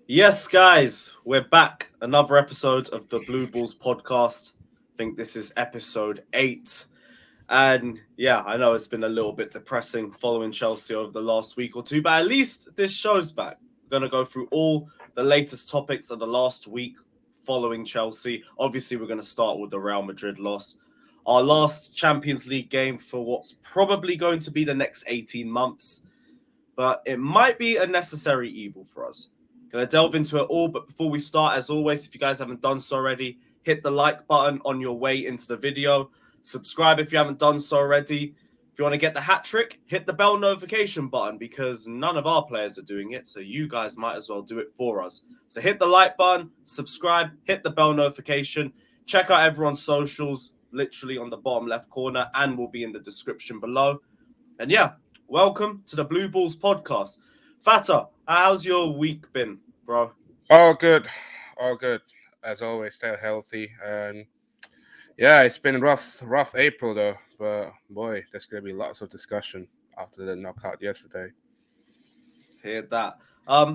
Yes, guys, we're back. Another episode of the Blue Balls podcast. I think this is episode 8. And yeah, I know it's been a little bit depressing following Chelsea over the last week or two, but at least this show's back. We're going to go through all the latest topics of the last week following Chelsea. Obviously, we're going to start with the Real Madrid loss. Our last Champions League game for what's probably going to be the next 18 months, but it might be a necessary evil for us. Gonna delve into it all, but before we start, as always, if you guys haven't done so already, hit the like button on your way into the video. Subscribe if you haven't done so already. If you want to get the hat trick, hit the bell notification button because none of our players are doing it, so you guys might as well do it for us. So hit the like button, subscribe, hit the bell notification. Check out everyone's socials, literally on the bottom left corner, and will be in the description below. And yeah, welcome to the Blue Balls podcast. Fata, how's your week been, bro? All good, all good. As always, stay healthy. And yeah, it's been rough April though. But boy, there's gonna be lots of discussion after the knockout yesterday. Hear that.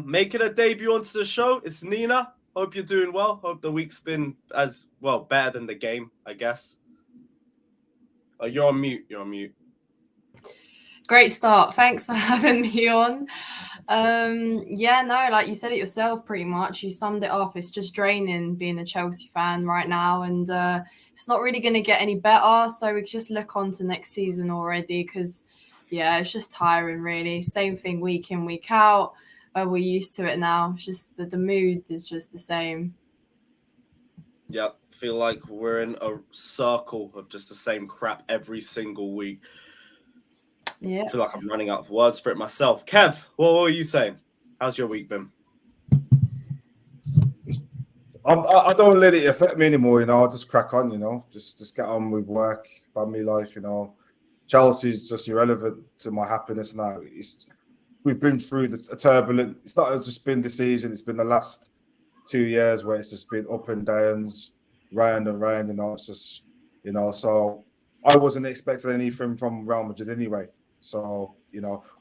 Making a debut onto the show, it's Nina. Hope you're doing well. Hope the week's been as well better than the game, I guess. Oh, you're on mute. You're on mute. Great start. Thanks for having me on. Like you said it yourself, pretty much. You summed it up. It's just draining being a Chelsea fan right now, and it's not really going to get any better. So we can just look on to next season already because, it's just tiring, really. Same thing week in, week out. We're used to it now. It's just the mood is just the same. Yep, feel like we're in a circle of just the same crap every single week. Yeah. I feel like I'm running out of words for it myself. Kev, what were you saying? How's your week been? I don't let it affect me anymore, I just crack on, just get on with work, family life, Chelsea's just irrelevant to my happiness now. We've been through a turbulent, it's not just been the season, it's been the last 2 years where it's just been up and downs, round and round, it's just, so I wasn't expecting anything from Real Madrid anyway. So,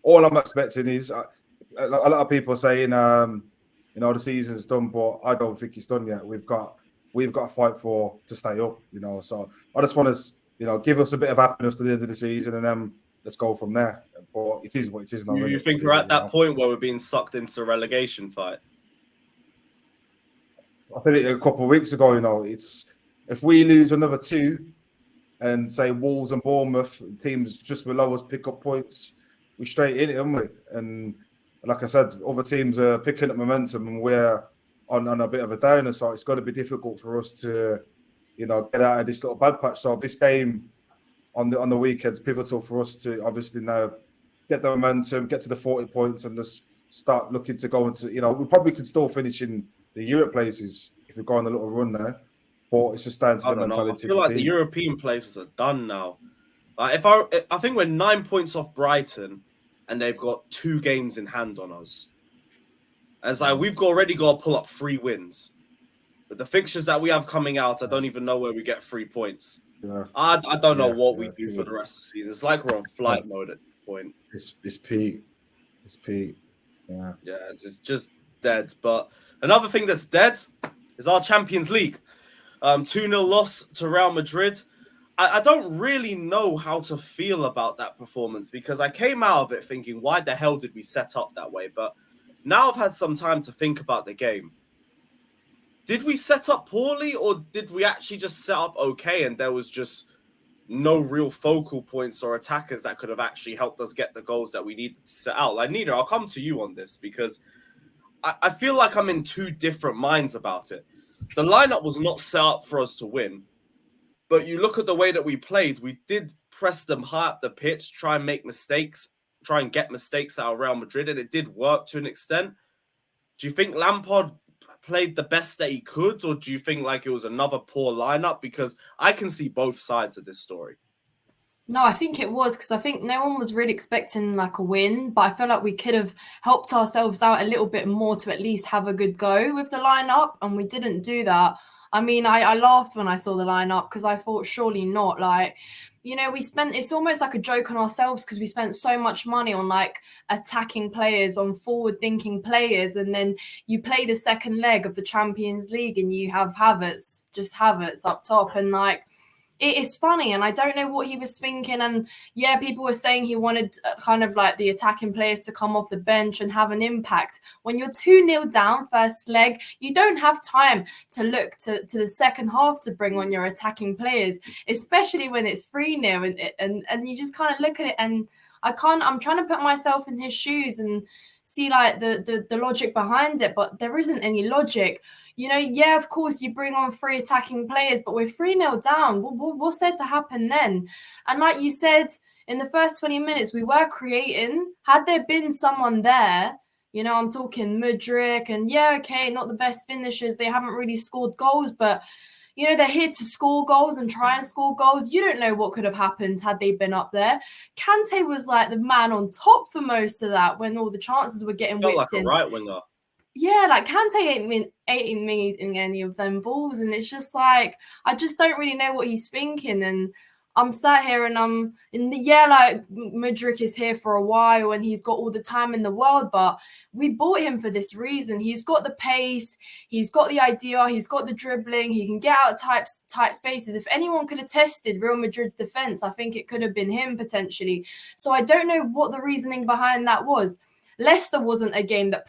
all I'm expecting is a lot of people saying, the season's done, but I don't think it's done yet. We've got to fight to stay up, So I just want to, give us a bit of happiness to the end of the season, and then let's go from there. But it is what it is now. You think we're at that point where we're being sucked into a relegation fight? I said it a couple of weeks ago. It's if we lose another 2. And say Wolves and Bournemouth, teams just below us, pick up points, we're straight in it, aren't we? And like I said, other teams are picking up momentum and we're on a bit of a downer. So it's got to be difficult for us to, get out of this little bad patch. So this game on the weekend's pivotal for us to obviously now get the momentum, get to the 40 points and just start looking to go into, we probably could still finish in the Europe places if we go on a little run now. But it's just down to the mentality. I feel like the European places are done now. Like I think we're 9 points off Brighton, and they've got 2 games in hand on us. And it's like we've already got to pull up 3 wins. With the fixtures that we have coming out, I don't even know where we get 3 points. Yeah. I don't know what we do for the rest of the season. It's like we're on flight mode at this point. It's peak. It's peak. Yeah. Yeah, it's just dead. But another thing that's dead is our Champions League. 2-0 loss to Real Madrid. I don't really know how to feel about that performance because I came out of it thinking, why the hell did we set up that way? But now I've had some time to think about the game. Did we set up poorly or did we actually just set up okay and there was just no real focal points or attackers that could have actually helped us get the goals that we needed to set out? Like, Nina, I'll come to you on this because I feel like I'm in 2 different minds about it. The lineup was not set up for us to win, but you look at the way that we played, we did press them high up the pitch, try and make mistakes, try and get mistakes out of Real Madrid, and it did work to an extent. Do you think Lampard played the best that he could, or do you think like it was another poor lineup? Because I can see both sides of this story. No, I think it was because I think no one was really expecting like a win, but I feel like we could have helped ourselves out a little bit more to at least have a good go with the lineup, and we didn't do that. I mean, I laughed when I saw the lineup because I thought surely not. Like it's almost like a joke on ourselves because we spent so much money on like attacking players, on forward thinking players, and then you play the second leg of the Champions League and you have Havertz up top, and like it is funny, and I don't know what he was thinking. And yeah, people were saying he wanted kind of like the attacking players to come off the bench and have an impact. When you're 2-0 down first leg, you don't have time to look to the second half to bring on your attacking players, especially when it's 3-0 and you just kind of look at it, and I'm trying to put myself in his shoes and see like the logic behind it, but there isn't any logic. Yeah, of course, you bring on 3 attacking players, but we're 3-0 down. What's there to happen then? And like you said, in the first 20 minutes, we were creating. Had there been someone there, I'm talking Mudryk, and yeah, okay, not the best finishers. They haven't really scored goals, but, they're here to score goals and try and score goals. You don't know what could have happened had they been up there. Kante was like the man on top for most of that when all the chances were getting Felt whipped like in. a right winger. Yeah, like Kante ain't meeting any of them balls, and it's just like I just don't really know what he's thinking. And I'm sat here and like Mudryk is here for a while and he's got all the time in the world, but we bought him for this reason. He's got the pace, he's got the idea, he's got the dribbling, he can get out of tight spaces. If anyone could have tested Real Madrid's defense, I think it could have been him potentially. So I don't know what the reasoning behind that was. Leicester wasn't a game that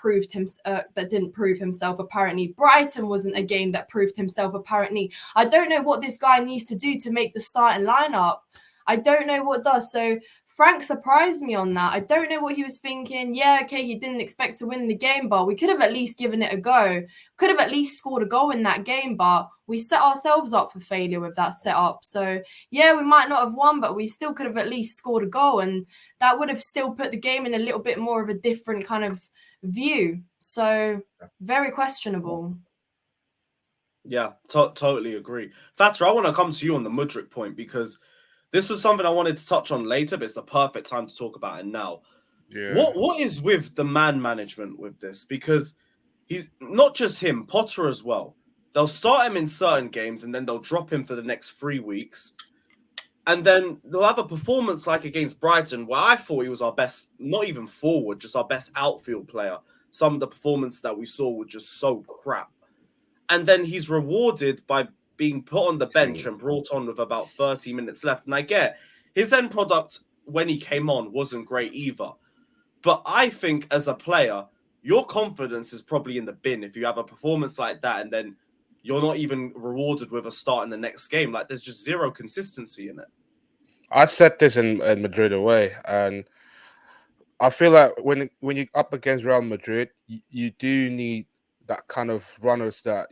didn't prove himself, apparently. Brighton wasn't a game that proved himself, apparently. I don't know what this guy needs to do to make the starting lineup. I don't know what does. So Frank surprised me on that. I don't know what he was thinking. Yeah, okay, he didn't expect to win the game, but we could have at least given it a go. Could have at least scored a goal in that game, but we set ourselves up for failure with that setup. So yeah, we might not have won, but we still could have at least scored a goal, and that would have still put the game in a little bit more of a different kind of view. So very questionable. Yeah, totally agree. Thatcher, I want to come to you on the Mudryk point because this was something I wanted to touch on later, but it's the perfect time to talk about it now. Yeah. What is with the man management with this? Because he's not just him, Potter as well. They'll start him in certain games and then they'll drop him for the next 3 weeks. And then they'll have a performance like against Brighton where I thought he was our best, not even forward, just our best outfield player. Some of the performances that we saw were just so crap. And then he's rewarded by being put on the bench and brought on with about 30 minutes left. And I get his end product when he came on wasn't great either. But I think as a player, your confidence is probably in the bin if you have a performance like that and then you're not even rewarded with a start in the next game. Like there's just zero consistency in it. I said this in Madrid away, and I feel like when you're up against Real Madrid, you do need that kind of runners that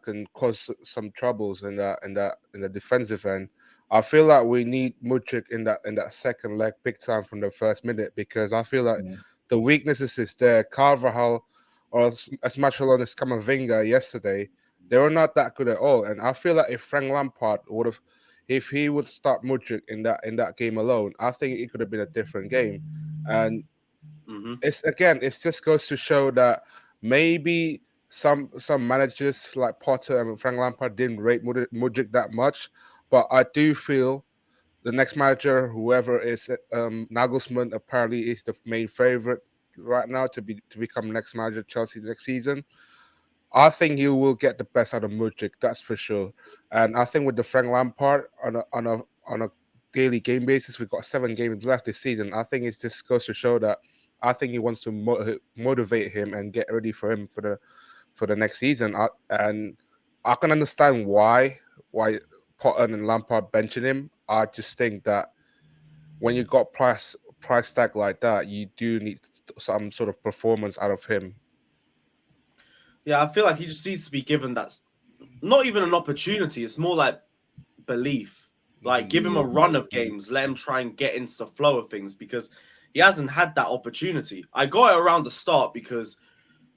can cause some troubles in the defensive end. I feel like we need Mudryk in that second leg big time from the first minute because I feel like the weaknesses is there. Carvajal or as much alone as Camavinga yesterday, they were not that good at all. And I feel like if Frank Lampard if he would start Mudryk in that game alone, I think it could have been a different game. And it just goes to show that maybe some managers like Potter and Frank Lampard didn't rate Mudryk that much, but I do feel the next manager, whoever is Nagelsmann, apparently is the main favorite right now to become next manager of Chelsea next season. I think he will get the best out of Mudryk, that's for sure. And I think with the Frank Lampard on a daily game basis, we've got 7 games left this season. I think it just goes to show that I think he wants to motivate him and get ready for him for the next season. And I can understand why Potter and Lampard benching him. I just think that when you got price tag like that, you do need some sort of performance out of him. Yeah, I feel like he just needs to be given that, not even an opportunity. It's more like belief. Like give him a run of games, let him try and get into the flow of things because he hasn't had that opportunity. I got it around the start because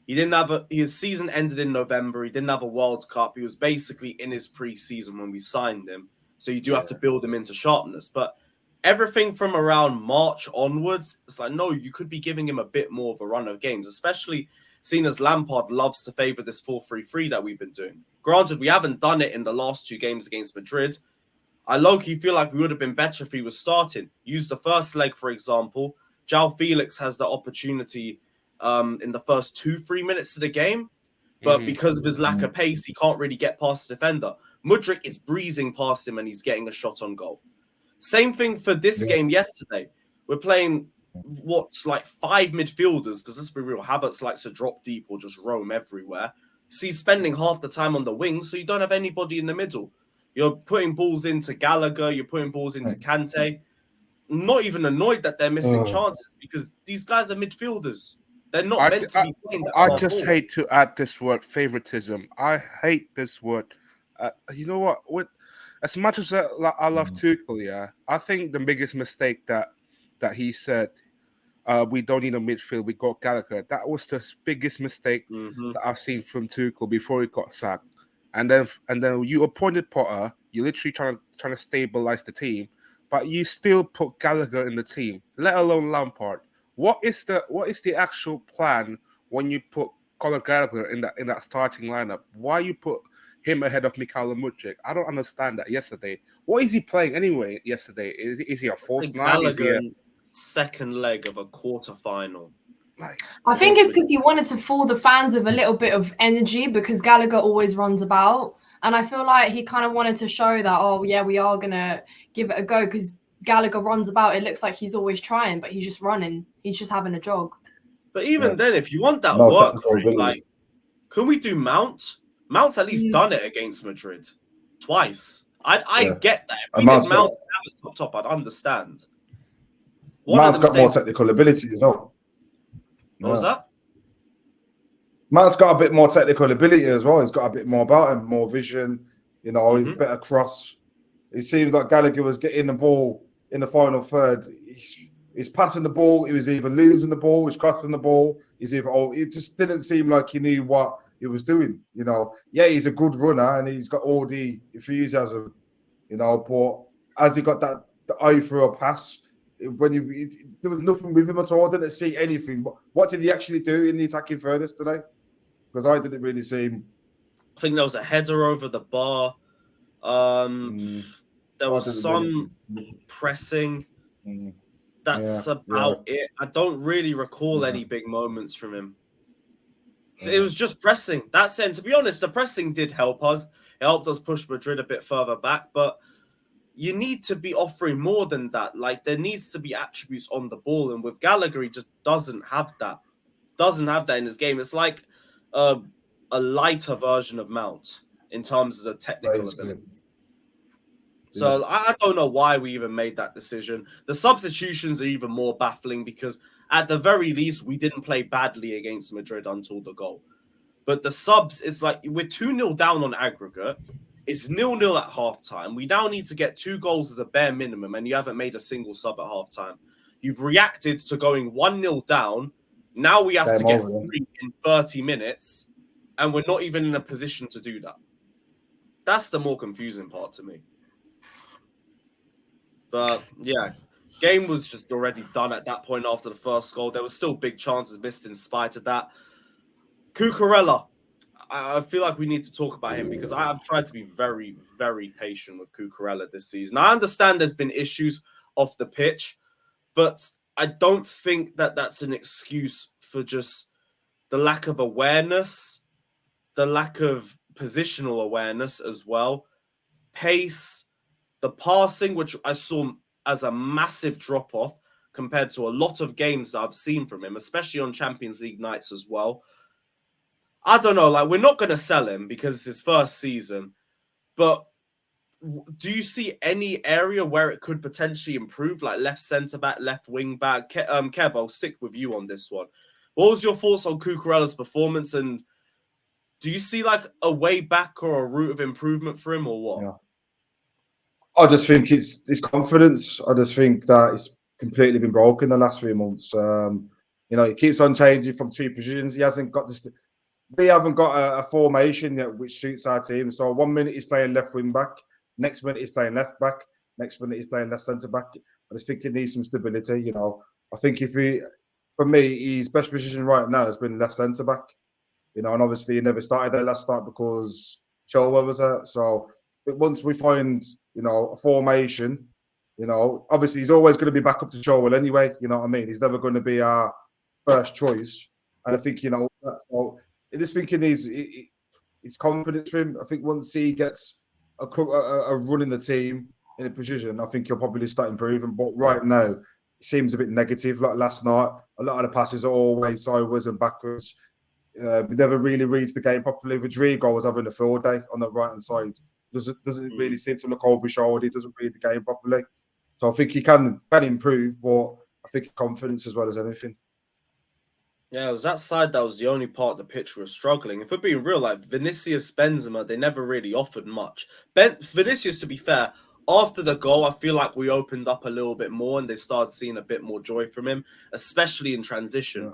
he didn't have his season ended in November. He didn't have a World Cup. He was basically in his pre-season when we signed him. So you do have to build him into sharpness. But everything from around March onwards, it's like, no, you could be giving him a bit more of a run of games, especially seeing as Lampard loves to favour this 4-3-3 that we've been doing. Granted, we haven't done it in the last 2 games against Madrid. I low-key feel like we would have been better if he was starting. Use the first leg, for example. João Felix has the opportunity in the first 2-3 minutes of the game, but because of his lack of pace, he can't really get past the defender. Mudryk is breezing past him and he's getting a shot on goal. Same thing for this game yesterday. We're playing what's like 5 midfielders, because let's be real, Havertz likes to drop deep or just roam everywhere. So he's spending half the time on the wing, so you don't have anybody in the middle. You're putting balls into Gallagher, you're putting balls into Kante. I'm not even annoyed that they're missing chances because these guys are midfielders. They're not meant to be playing that I just hate to add this word, favoritism. I hate this word. You know what? As much as I love Tuchel, yeah, I think the biggest mistake that he said, we don't need a midfield, we got Gallagher. That was the biggest mistake that I've seen from Tuchel before he got sacked. And then you appointed Potter. You're literally trying to stabilize the team, but you still put Gallagher in the team, let alone Lampard. What is the actual plan when you put Conor Gallagher in that starting lineup? Why you put him ahead of Mikhailo Mudryk? I don't understand that yesterday. What is he playing anyway yesterday? Is he a false nine? Gallagher second leg of a quarter-final. I think it's because he wanted to fool the fans with a little bit of energy because Gallagher always runs about. And I feel like he kind of wanted to show that, oh, yeah, we are going to give it a go because Gallagher runs about. It looks like he's always trying, but he's just running. He's just having a jog. But even then, if you want that work rate, like, can we do Mount? Mount's at least done it against Madrid twice. I get that. If we did Mount at top, I'd understand. Mount's got more technical ability as well. What was that? Mount's got a bit more technical ability as well. He's got a bit more about him, more vision, better cross. It seems like Gallagher was getting the ball in the final third. He's passing the ball. He was either losing the ball, he's crossing the ball. It just didn't seem like he knew what he was doing. Yeah, he's a good runner and he's got all the enthusiasm. But as he got the eye for a pass, there was nothing with him at all. I didn't see anything. What did he actually do in the attacking third today? Because I didn't really see him. I think there was a header over the bar. There was some pressing. That's about it. I don't really recall any big moments from him. So it was just pressing. That's it. And to be honest, the pressing did help us. It helped us push Madrid a bit further back, but you need to be offering more than that. Like, there needs to be attributes on the ball, and with Gallagher, he just doesn't have that. Doesn't have that in his game. It's like a lighter version of Mount in terms of the technical ability. So I don't know why we even made that decision. The substitutions are even more baffling because at the very least, we didn't play badly against Madrid until the goal. But the subs, it's like we're 2-0 down on aggregate. It's 0-0 at halftime. We now need to get 2 goals as a bare minimum, and you haven't made a single sub at halftime. You've reacted to going 1-0 down. Now we have to get 3 in 30 minutes, and we're not even in a position to do that. That's the more confusing part to me. But yeah, game was just already done at that point after the first goal. There were still big chances missed in spite of that. Cucurella, I feel like we need to talk about him because I have tried to be very, very patient with Cucurella this season. I understand there's been issues off the pitch, but I don't think that that's an excuse for just the lack of awareness, the lack of positional awareness as well, pace, the passing, which I saw as a massive drop-off compared to a lot of games that I've seen from him, especially on Champions League nights as well. I don't know, like, we're not going to sell him because it's his first season, but do you see any area where it could potentially improve, like left centre-back, left wing-back? Kev, I'll stick with you on this one. What was your thoughts on Cucurella's performance, and do you see, like, a way back or a route of improvement for him, or what? Yeah. I just think it's his confidence. I just think that it's completely been broken the last 3 months. He keeps on changing from 2 positions. He hasn't got this. We haven't got a formation yet which suits our team. So 1 minute he's playing left wing back, next minute he's playing left back, next minute he's playing left centre back. I just think he needs some stability. I think for me, his best position right now has been left centre back. And obviously he never started there last start because Chilwell was hurt. So but once we find a formation. Obviously he's always going to be back up to Chilwell anyway. You know what I mean? He's never going to be our first choice. And I think that's all. Just thinking his confidence for him. I think once he gets a run in the team in a position, I think he'll probably start improving. But right now, it seems a bit negative. Like last night, a lot of the passes are always sideways and backwards. We never really reads the game properly. Rodrigo was having a field day on the right hand side. Doesn't really seem to look over his shoulder. He doesn't read the game properly. So I think he can improve, but I think confidence as well as anything. Yeah, it was that side that was the only part of the pitch we were struggling. If we're being real, like Vinicius, Benzema, they never really offered much. Vinicius, to be fair, after the goal, I feel like we opened up a little bit more and they started seeing a bit more joy from him, especially in transition. Yeah.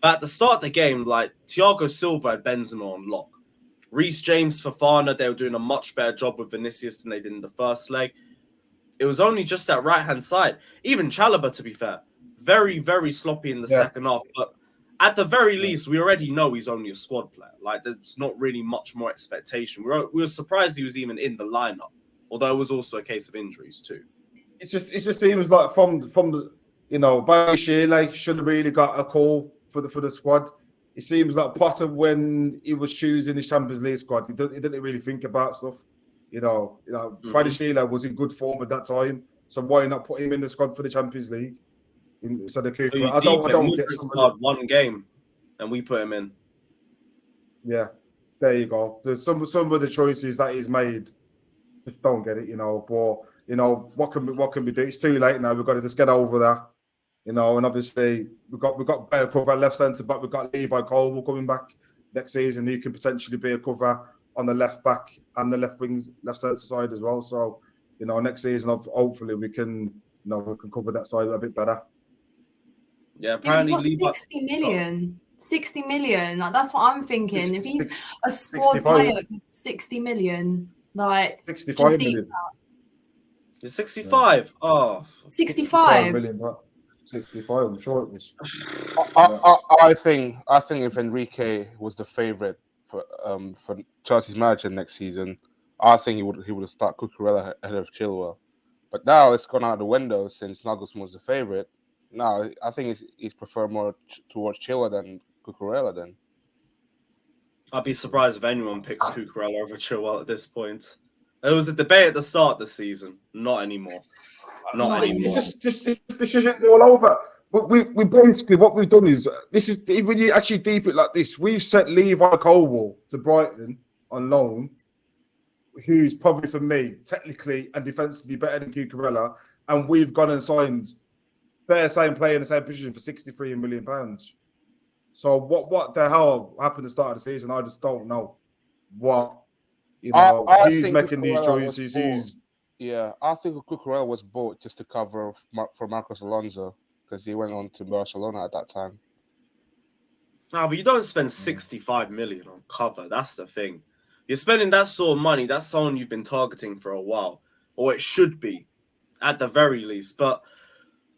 But at the start of the game, like Thiago Silva had Benzema on lock. Reece James, Fofana, they were doing a much better job with Vinicius than they did in the first leg. It was only just that right-hand side. Even Chalobah, to be fair, very, very sloppy in the second half. But at the very least, we already know he's only a squad player. Like, there's not really much more expectation. We were surprised he was even in the lineup, although it was also a case of injuries too. It just seems like from the Boehly should have really got a call for the squad. It seems like Potter, when he was choosing his Champions League squad, he didn't really think about stuff. Boehly was in good form at that time, so why not put him in the squad for the Champions League instead of Cooper? I don't get one game, and we put him in. Yeah, there you go. There's some of the choices that he's made. Just don't get it, But what can we do? It's too late now. We've got to just get over that. And obviously we've got better cover left centre back. We've got Levi Colwill coming back next season. He can potentially be a cover on the left back and the left centre side as well. So next season hopefully we can cover that side a bit better. Yeah, apparently 60 million. 60 million. Like, that's what I'm thinking. If he's a squad player, 60 million. Like 65 million. It's 65. Yeah. Oh, 65 million. 65. I'm sure it was. I think if Enrique was the favourite for Chelsea's manager next season, I think he would have started Cucurella ahead of Chilwell. But now it's gone out the window since Nagelsmann was the favourite. Now I think he's preferred more towards Chilwell than Cucurella. Then I'd be surprised if anyone picks Cucurella over Chilwell at this point. There was a debate at the start of the season. Not anymore. Not anymore. It's just decisions all over. But we basically, what we've done is, when you actually deep it like this, we've sent Levi Colwill to Brighton on loan, who's probably, for me, technically and defensively better than Cucurella, and we've gone and signed same player in the same position for £63 million. So what the hell happened at the start of the season? I just don't know. Who's making these choices? I think Cucurella was bought just to cover for Marcos Alonso because he went on to Barcelona at that time. No, but you don't spend 65 million on cover. That's the thing. You're spending that sort of money. That's someone you've been targeting for a while, or it should be, at the very least. But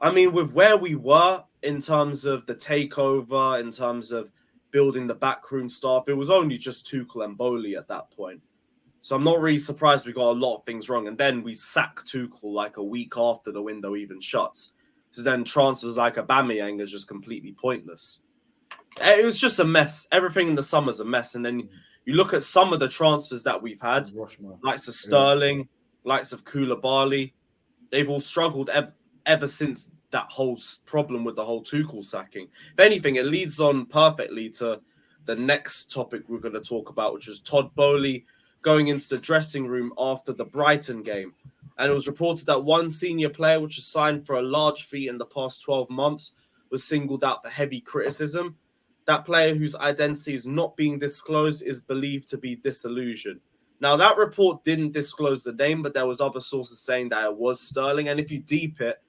I mean, with where we were in terms of the takeover, in terms of building the backroom staff, it was only just Tuchel and Boehly at that point. So I'm not really surprised we got a lot of things wrong. And then we sacked Tuchel like a week after the window even shuts. So then transfers like Aubameyang are just completely pointless. It was just a mess. Everything in the summer's a mess. And then you look at some of the transfers that we've had, likes of Sterling, likes of Koulibaly. They've all struggled ever since that whole problem with the whole Tuchel sacking. If anything, it leads on perfectly to the next topic we're going to talk about, which is Todd Boehly going into the dressing room after the Brighton game. And it was reported that one senior player, which was signed for a large fee in the past 12 months, was singled out for heavy criticism. That player, whose identity is not being disclosed, is believed to be disillusioned. Now, that report didn't disclose the name, but there was other sources saying that it was Sterling. And if you deep it,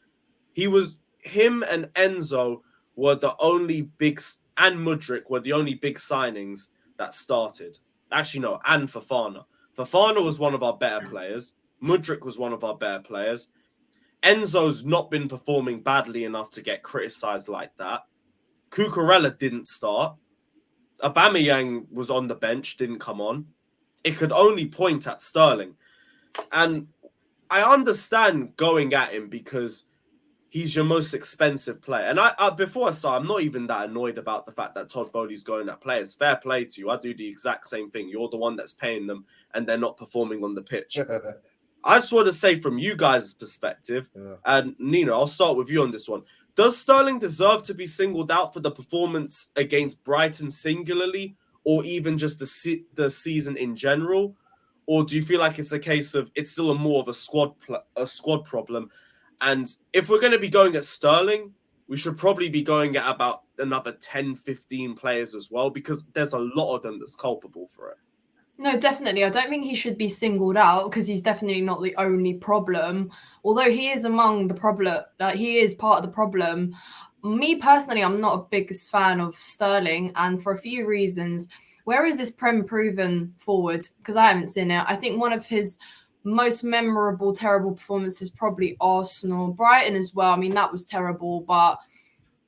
him and Enzo were the only big, and Mudryk were the only big signings that started. Actually, no, and Fofana. Fofana was one of our better players. Mudryk was one of our better players. Enzo's not been performing badly enough to get criticised like that. Cucurella didn't start. Aubameyang was on the bench, didn't come on. It could only point at Sterling. And I understand going at him because he's your most expensive player. And I before I start, I'm not even that annoyed about the fact that Todd Boehly's going at players. Fair play to you. I do the exact same thing. You're the one that's paying them and they're not performing on the pitch. I just want to say from you guys' perspective, and Nina, I'll start with you on this one. Does Sterling deserve to be singled out for the performance against Brighton singularly, or even just the season in general? Or do you feel like it's a case of it's still more of a squad problem? And if we're going to be going at Sterling, we should probably be going at about another 10, 15 players as well, because there's a lot of them that's culpable for it. No, definitely. I don't think he should be singled out because he's definitely not the only problem. Although he is among the problem, he is part of the problem. Me personally, I'm not a biggest fan of Sterling, and for a few reasons. Where is this Prem proven forward? Because I haven't seen it. I think one of his most memorable, terrible performances probably Arsenal, Brighton as well. I mean, that was terrible, but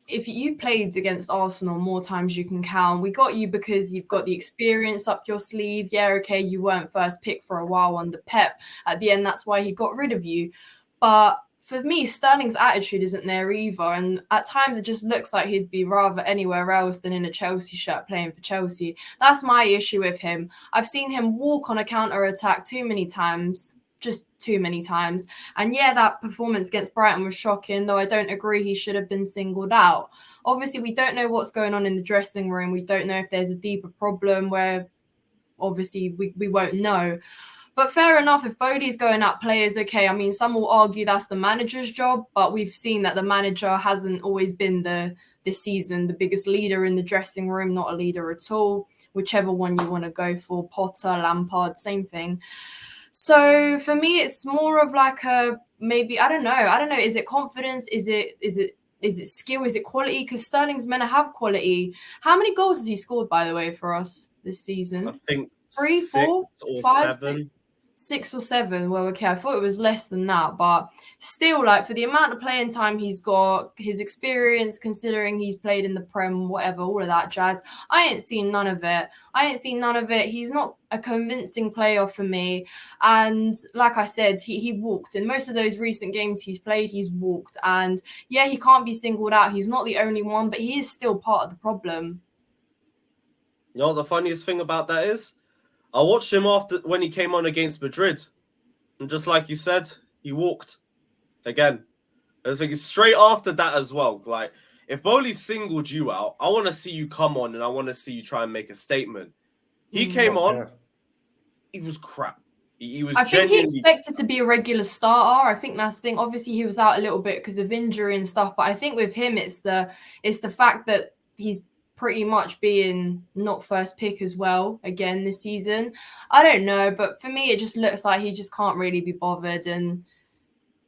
if you've played against Arsenal more times you can count, we got you because you've got the experience up your sleeve. Yeah, okay, you weren't first pick for a while under Pep. At the end, that's why he got rid of you. But for me, Sterling's attitude isn't there either. And at times it just looks like he'd be rather anywhere else than in a Chelsea shirt playing for Chelsea. That's my issue with him. I've seen him walk on a counter-attack too many times. Just too many times. And yeah, that performance against Brighton was shocking, though I don't agree he should have been singled out. Obviously, we don't know what's going on in the dressing room. We don't know if there's a deeper problem where obviously we won't know. But fair enough, if Boehly's going at players, okay. I mean, some will argue that's the manager's job, but we've seen that the manager hasn't always been this season the biggest leader in the dressing room, not a leader at all. Whichever one you want to go for, Potter, Lampard, same thing. So for me, it's more of like a maybe I don't know. Is it confidence? Is it skill? Is it quality? Because Sterling's meant to have quality. How many goals has he scored, by the way, for us this season? I think 3, 4, 5, 7. 6 or 7. Well, okay, I thought it was less than that, but still, like for the amount of playing time he's got, his experience, considering he's played in the Prem, whatever, all of that jazz, I ain't seen none of it. He's not a convincing player for me. And like I said, he walked. In most of those recent games he's played, he's walked. And yeah, he can't be singled out. He's not the only one, but he is still part of the problem. You know what the funniest thing about that is? I watched him when he came on against Madrid. And just like you said, he walked again. I think it's straight after that as well. Like, if Boehly singled you out, I want to see you come on and I want to see you try and make a statement. He came on, he was crap. He was. I think he expected to be a regular starter. I think that's the thing. Obviously, he was out a little bit because of injury and stuff. But I think with him, it's the fact that he's pretty much being not first pick as well again this season. I don't know, but for me, it just looks like he just can't really be bothered. And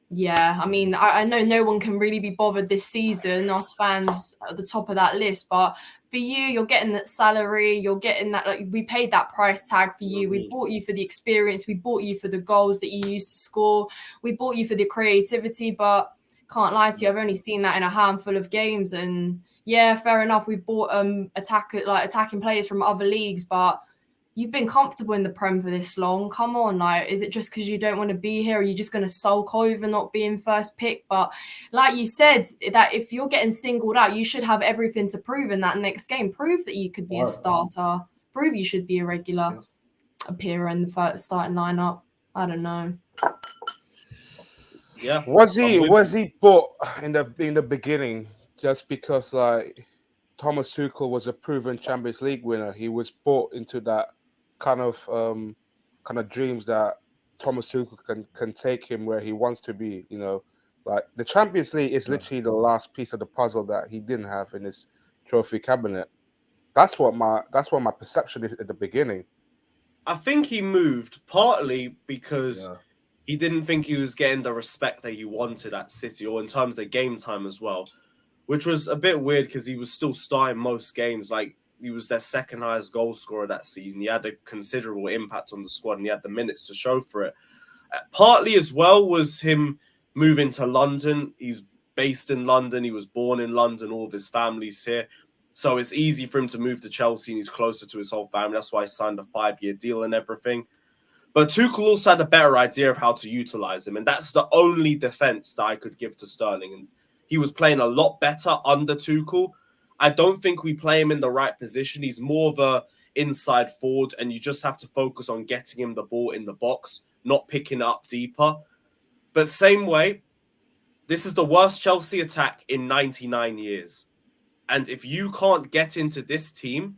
yeah, I mean, I know no one can really be bothered this season, us fans at the top of that list, but for you, you're getting that salary, you're getting that, like, we paid that price tag for you. We bought you for the experience, we bought you for the goals that you used to score, we bought you for the creativity, but can't lie to you, I've only seen that in a handful of games. And yeah, fair enough, we bought attacking players from other leagues, but you've been comfortable in the Prem for this long. Come on, like, is it just because you don't want to be here? Are you just going to sulk over not being first pick? But like you said, that if you're getting singled out, you should have everything to prove in that next game. Prove that you could be a starter. Prove you should be a regular appearer in the first starting lineup. I don't know. Yeah. Was he bought in the beginning just because like Thomas Tuchel was a proven Champions League winner? He was bought into that kind of dreams that Thomas Tuchel can take him where he wants to be. You know, like the Champions League is literally the last piece of the puzzle that he didn't have in his trophy cabinet. That's what my perception is at the beginning. I think he moved partly because he didn't think he was getting the respect that he wanted at City, or in terms of game time as well, which was a bit weird because he was still starting most games. Like, he was their second highest goal scorer that season. He had a considerable impact on the squad and he had the minutes to show for it. Partly as well was him moving to London. He's based in London. He was born in London. All of his family's here. So it's easy for him to move to Chelsea and he's closer to his whole family. That's why he signed a 5-year deal and everything. But Tuchel also had a better idea of how to utilize him, and that's the only defense that I could give to Sterling. And he was playing a lot better under Tuchel. I don't think we play him in the right position. He's more of a inside forward, and you just have to focus on getting him the ball in the box, not picking it up deeper. But same way, this is the worst Chelsea attack in 99 years. And if you can't get into this team,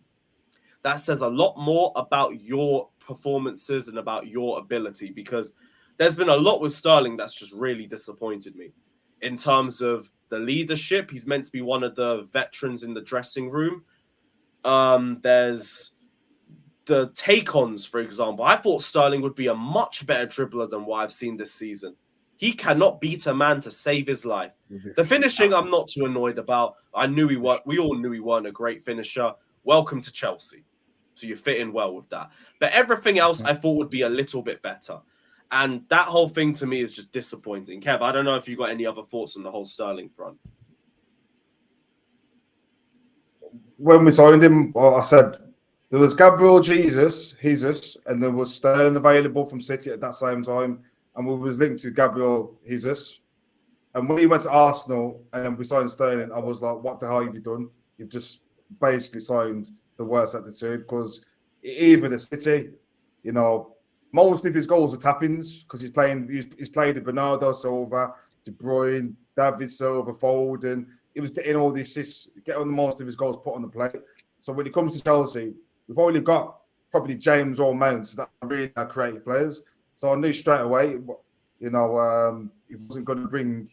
that says a lot more about your performances and about your ability, because there's been a lot with Sterling that's just really disappointed me. In terms of the leadership, he's meant to be one of the veterans in the dressing room. There's the take-ons, for example. I thought Sterling would be a much better dribbler than what I've seen this season. He cannot beat a man to save his life. The finishing, I'm not too annoyed about. We all knew he weren't a great finisher. Welcome to Chelsea. So you fit in well with that. But everything else I thought would be a little bit better. And that whole thing to me is just disappointing. Kev, I don't know if you got any other thoughts on the whole Sterling front. When we signed him, I said there was Gabriel Jesus, and there was Sterling available from City at that same time. And we was linked to Gabriel Jesus. And when he went to Arsenal and then we signed Sterling, I was like, what the hell have you done? You've just basically signed the worst at the two, because even at City, most of his goals are tap-ins because he's played with Bernardo Silva, De Bruyne, David Silva, Foden. He was getting all the assists, getting most of his goals put on the plate. So when it comes to Chelsea, we've only got probably James or Mount that are really creative players. So I knew straight away, he wasn't going to bring.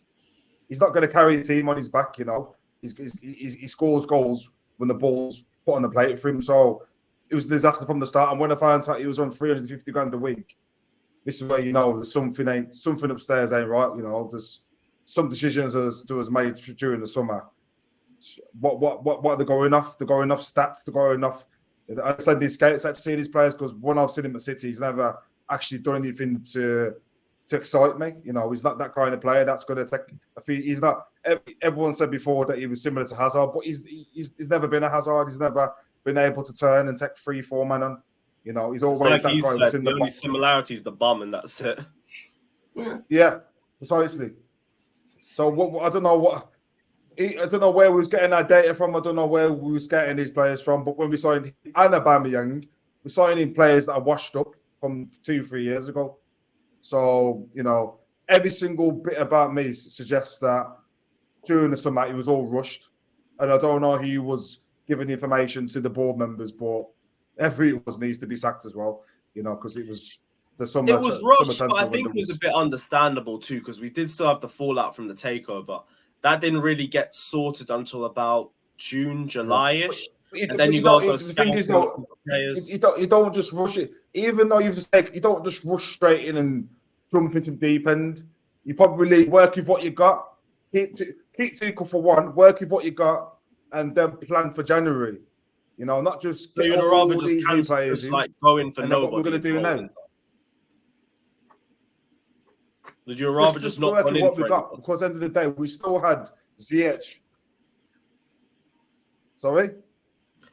He's not going to carry the team on his back. He scores goals when the ball's put on the plate for him. So it was a disaster from the start. And when I found out he was on 350 grand a week, this is where there's something upstairs ain't right. There's some decisions that was made during the summer. What are they going off? They're going off stats. They're going off. I said these scouts had to see these players, because when I've seen him at City, he's never actually done anything to excite me. He's not that kind of player that's going to take a few. He's not. Everyone said before that he was similar to Hazard, but he's never been a Hazard. He's never been able to turn and take 3-4 men on. He's always like that you guy. Said, the only similarity is the bum, and that's it. Yeah, precisely. So I don't know where we was getting our data from. I don't know where we was getting these players from. But when we signed him and Aubameyang, we're signing players that are washed up from 2-3 years ago. So every single bit about me suggests that during the summer it was all rushed, and I don't know who was giving the information to the board members, but everyone needs to be sacked as well. Because it was the summer. It was rushed, but I think it was a bit understandable too, because we did still have the fallout from the takeover. That didn't really get sorted until about June, July-ish. And then you got to go scouting players. You don't just rush it. Even though you don't just rush straight in and jump into the deep end. You probably work with what you got. Keep Tuchel for one. Work with what you got, and then plan for January. Not just. So you'd rather just cancel, just like going for nobody. What we're going to do now. Would you rather just not work with what we got? Because at the end of the day, we still had Ziyech. Sorry.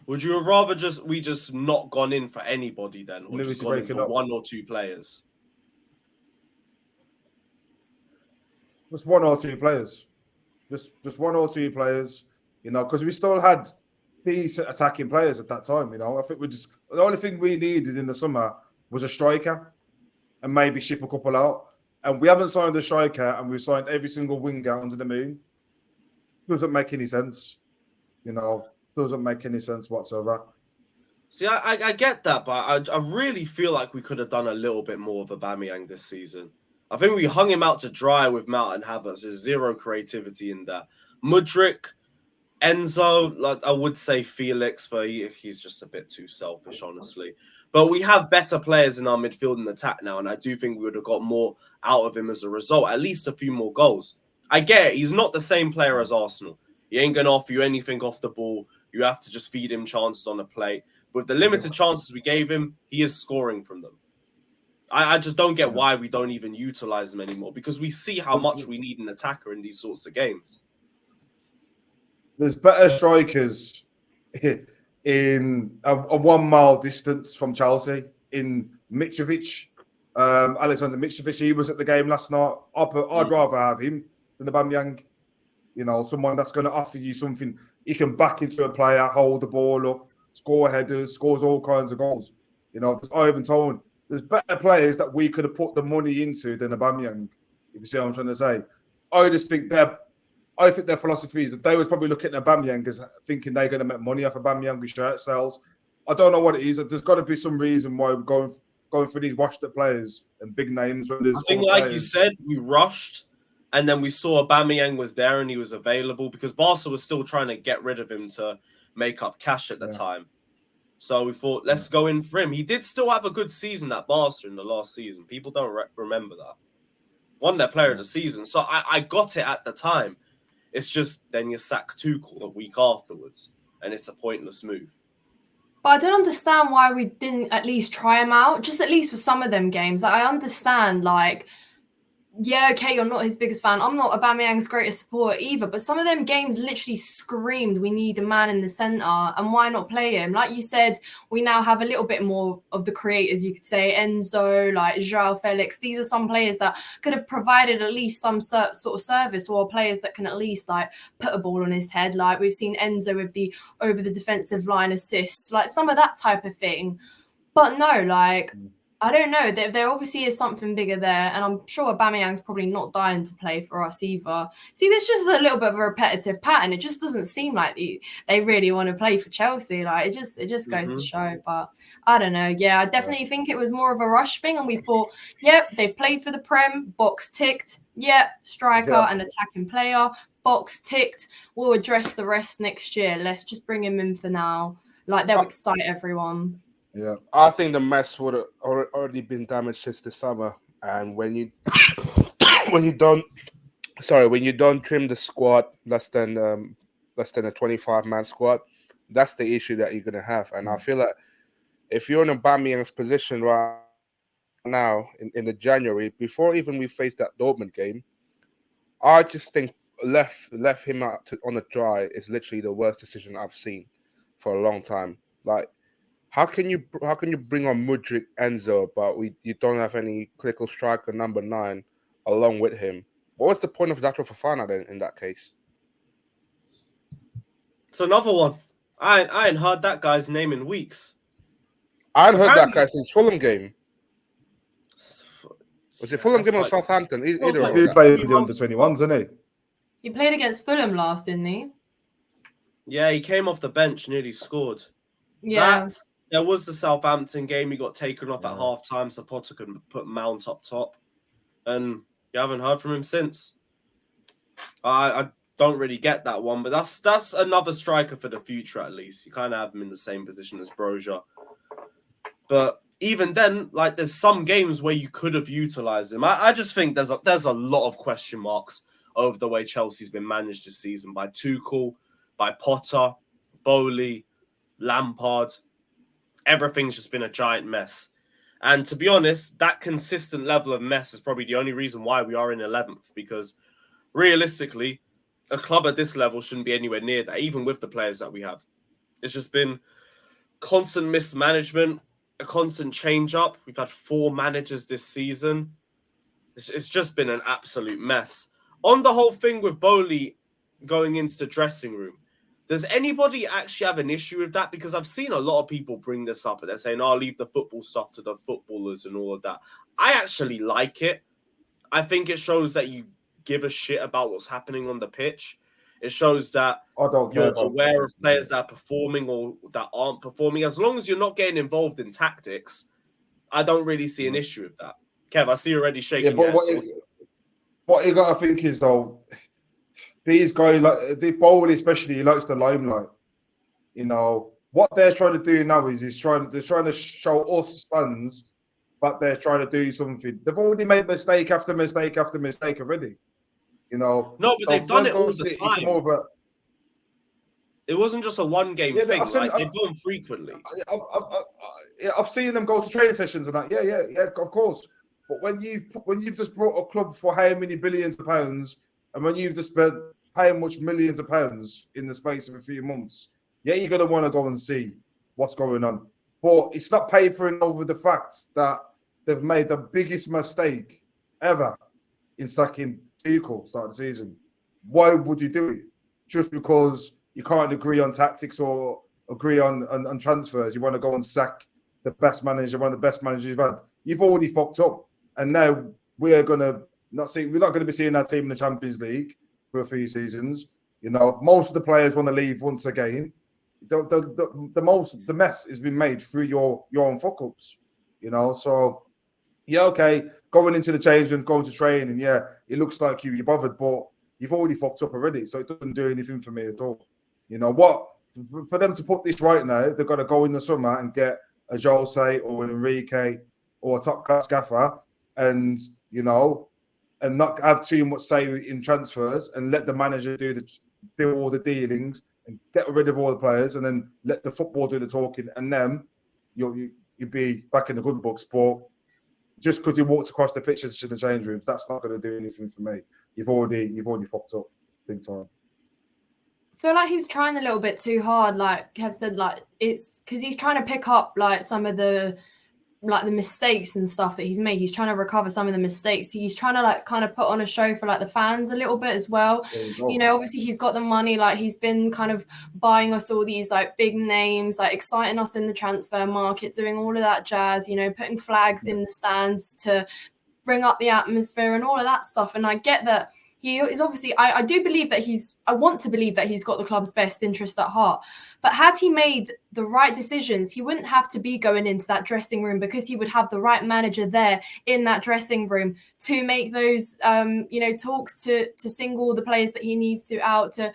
Would you have rather we just not gone in for anybody then, or just gone in for one or two players? Just one or two players. Just one or two players. Because we still had decent attacking players at that time. I think the only thing we needed in the summer was a striker, and maybe ship a couple out. And we haven't signed a striker, and we've signed every single winger under the moon. Doesn't make any sense. Doesn't make any sense whatsoever. See, I get that, but I really feel like we could have done a little bit more of Aubameyang this season. I think we hung him out to dry with Mount and Havertz. There's zero creativity in that. Mudryk, Enzo, like I would say Felix, but he's just a bit too selfish, honestly. But we have better players in our midfield and attack now, and I do think we would have got more out of him as a result, at least a few more goals. I get it. He's not the same player as Arsenal. He ain't going to offer you anything off the ball. You have to just feed him chances on the plate. With the limited chances we gave him, he is scoring from them. I just don't get why we don't even utilize him anymore, because we see how much we need an attacker in these sorts of games. There's better strikers in a 1 mile distance from Chelsea in Mitrovic Alexander Mitrovic, he was at the game last night. I'd rather have him than Aubameyang. You know, someone that's going to offer you something. He can back into a player, hold the ball up, score headers, scores all kinds of goals. You know, Ivan Toney. There's better players that we could have put the money into than Aubameyang. If you see what I'm trying to say, I think their philosophy is that they was probably looking at Aubameyang as thinking they're going to make money off Aubameyang with shirt sales. I don't know what it is. There's got to be some reason why we're going for these washed-up players and big names. When there's I think, like you said, we rushed, and then we saw Aubameyang was there and he was available because Barca was still trying to get rid of him to make up cash at the time. So we thought, let's go in for him. He did still have a good season at Barca in the last season. People don't remember that. Won their player of the season. So I got it at the time. It's just then you sack Tuchel a week afterwards, and it's a pointless move. But I don't understand why we didn't at least try him out, just at least for some of them games. Like, I understand, like, yeah, okay, you're not his biggest fan. I'm not Aubameyang's greatest supporter either, but some of them games literally screamed we need a man in the centre, and why not play him? Like you said, we now have a little bit more of the creators, you could say, Enzo, like João Felix. These are some players that could have provided at least some sort of service, or players that can at least like put a ball on his head. Like we've seen Enzo with the over the defensive line assists, like some of that type of thing. But no, like, I don't know. There obviously is something bigger there, and I'm sure Aubameyang's probably not dying to play for us either. See, there's just a little bit of a repetitive pattern. It just doesn't seem like they really want to play for Chelsea. Like it just goes to show. But I don't know. Yeah, I definitely think it was more of a rush thing, and we thought, yep, they've played for the Prem, box ticked. Yep, striker and attacking player, box ticked. We'll address the rest next year. Let's just bring him in for now. Like they'll excite everyone. Yeah, I think the mess would have already been damaged since the summer. And when you don't trim the squad less than a 25-man squad, that's the issue that you're gonna have. And I feel like if you're in Aubameyang's position right now in the January, before even we face that Dortmund game, I just think left him out on the dry is literally the worst decision I've seen for a long time. Like, how can you bring on Mudryk, Enzo, but you don't have any clinical striker number 9 along with him? What was the point of that Fofana then in that case? It's another one. I ain't heard that guy's name in weeks. I hadn't heard that guy since Fulham game. Was it Fulham game or Southampton? He played with the under-21s, isn't he? He played against Fulham last, didn't he? Yeah, he came off the bench, nearly scored. Yeah. There was the Southampton game. He got taken off at half-time, so Potter could put Mount up top. And you haven't heard from him since. I don't really get that one, but that's another striker for the future at least. You kind of have him in the same position as Broja. But even then, like, there's some games where you could have utilised him. I just think there's a lot of question marks over the way Chelsea's been managed this season by Tuchel, by Potter, Boehly, Lampard. Everything's just been a giant mess. And to be honest, that consistent level of mess is probably the only reason why we are in 11th, because realistically, a club at this level shouldn't be anywhere near that, even with the players that we have. It's just been constant mismanagement, a constant change-up. We've had 4 managers this season. It's just been an absolute mess. On the whole thing with Boehly going into the dressing room, does anybody actually have an issue with that? Because I've seen a lot of people bring this up and they're saying, oh, leave the football stuff to the footballers and all of that. I actually like it. I think it shows that you give a shit about what's happening on the pitch. It shows that you're aware of players that are performing or that aren't performing. As long as you're not getting involved in tactics, I don't really see an issue with that. Kev, I see you already shaking your head. What you got to think is, though, these guys, like the Boehly especially, he likes the limelight. You know what they're trying to do now is they're trying to show us fans that they're trying to do something. They've already made mistake after mistake after mistake already. You know. No, but they've done it all the time. It's more of it wasn't just a one-game thing. They've gone frequently. I've seen them go to training sessions and that. Yeah, of course. But when you've just brought a club for how many billions of pounds, and when you've just spent how much millions of pounds in the space of a few months, you're going to want to go and see what's going on. But it's not papering over the fact that they've made the biggest mistake ever in sacking Tuchel start of the season. Why would you do it? Just because you can't agree on tactics or agree on transfers? You want to go and sack the best manager, one of the best managers you've had. You've already fucked up, and now we're not going to be seeing that team in the Champions League for a few seasons. You know, most of the players want to leave once again. The mess has been made through your own fuck ups. You know, so yeah, okay, going into the change room, going to training, yeah, it looks like you're bothered, but you've already fucked up already, so it doesn't do anything for me at all. You know what? For them to put this right now, they've got to go in the summer and get a Jose or an Enrique or a top class gaffer, and you know, and not have too much say in transfers, and let the manager do all the dealings and get rid of all the players, and then let the football do the talking, and then you'll be back in the good books. But just because you walked across the pitches to the change rooms, that's not going to do anything for me. You've already fucked up big time. I feel like he's trying a little bit too hard. Like Kev said, like it's because he's trying to pick up like some of the mistakes and stuff that he's made. He's trying to recover some of the mistakes. He's trying to like kind of put on a show for like the fans a little bit as well. You know, obviously he's got the money. Like he's been kind of buying us all these like big names, like exciting us in the transfer market, doing all of that jazz. You know, putting flags in the stands to bring up the atmosphere and all of that stuff. And I get that he is obviously, I do believe that I want to believe that he's got the club's best interest at heart. But had he made the right decisions, he wouldn't have to be going into that dressing room, because he would have the right manager there in that dressing room to make those, talks to single the players that he needs to out, to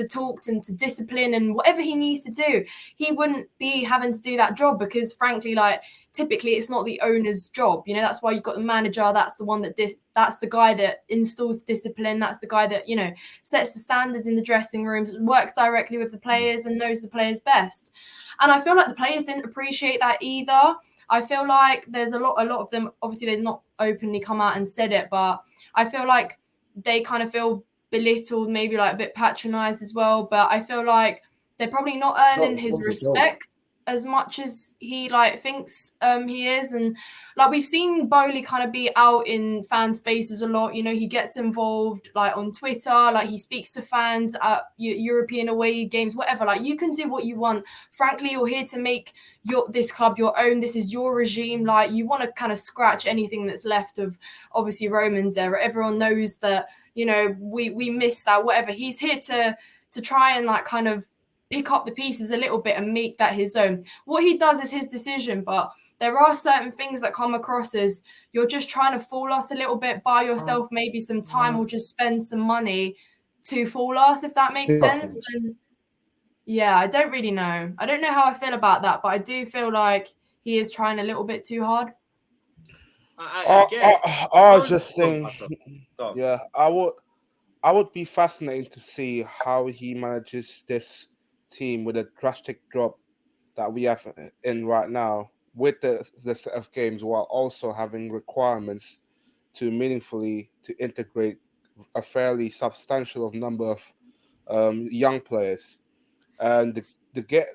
talk and to discipline and whatever he needs to do. He wouldn't be having to do that job, because frankly, like typically it's not the owner's job. You know, that's why you've got the manager. That's the one that's the guy that installs discipline. That's the guy that, you know, sets the standards in the dressing rooms, works directly with the players and knows the players best. And I feel like the players didn't appreciate that either. I feel like there's a lot of them, obviously they've not openly come out and said it, but I feel like they kind of feel belittled, maybe like a bit patronized as well. But I feel like they're probably not earning his respect as much as he like thinks he is. And like we've seen Boehly kind of be out in fan spaces a lot. You know, he gets involved like on Twitter, like he speaks to fans at European away games, whatever. Like you can do what you want. Frankly, you're here to make this club your own. This is your regime. Like you want to kind of scratch anything that's left of obviously Roman's era. Everyone knows that, you know, we miss that, whatever. He's here to try and like kind of pick up the pieces a little bit and make that his own. What he does is his decision, but there are certain things that come across as you're just trying to fool us a little bit, buy yourself maybe some time or just spend some money to fool us, if that makes sense. And yeah, I don't really know. I don't know how I feel about that, but I do feel like he is trying a little bit too hard. I just think, yeah, I would be fascinated to see how he manages this team with a drastic drop that we have in right now with the set of games, while also having requirements to meaningfully to integrate a fairly substantial number of young players. And the get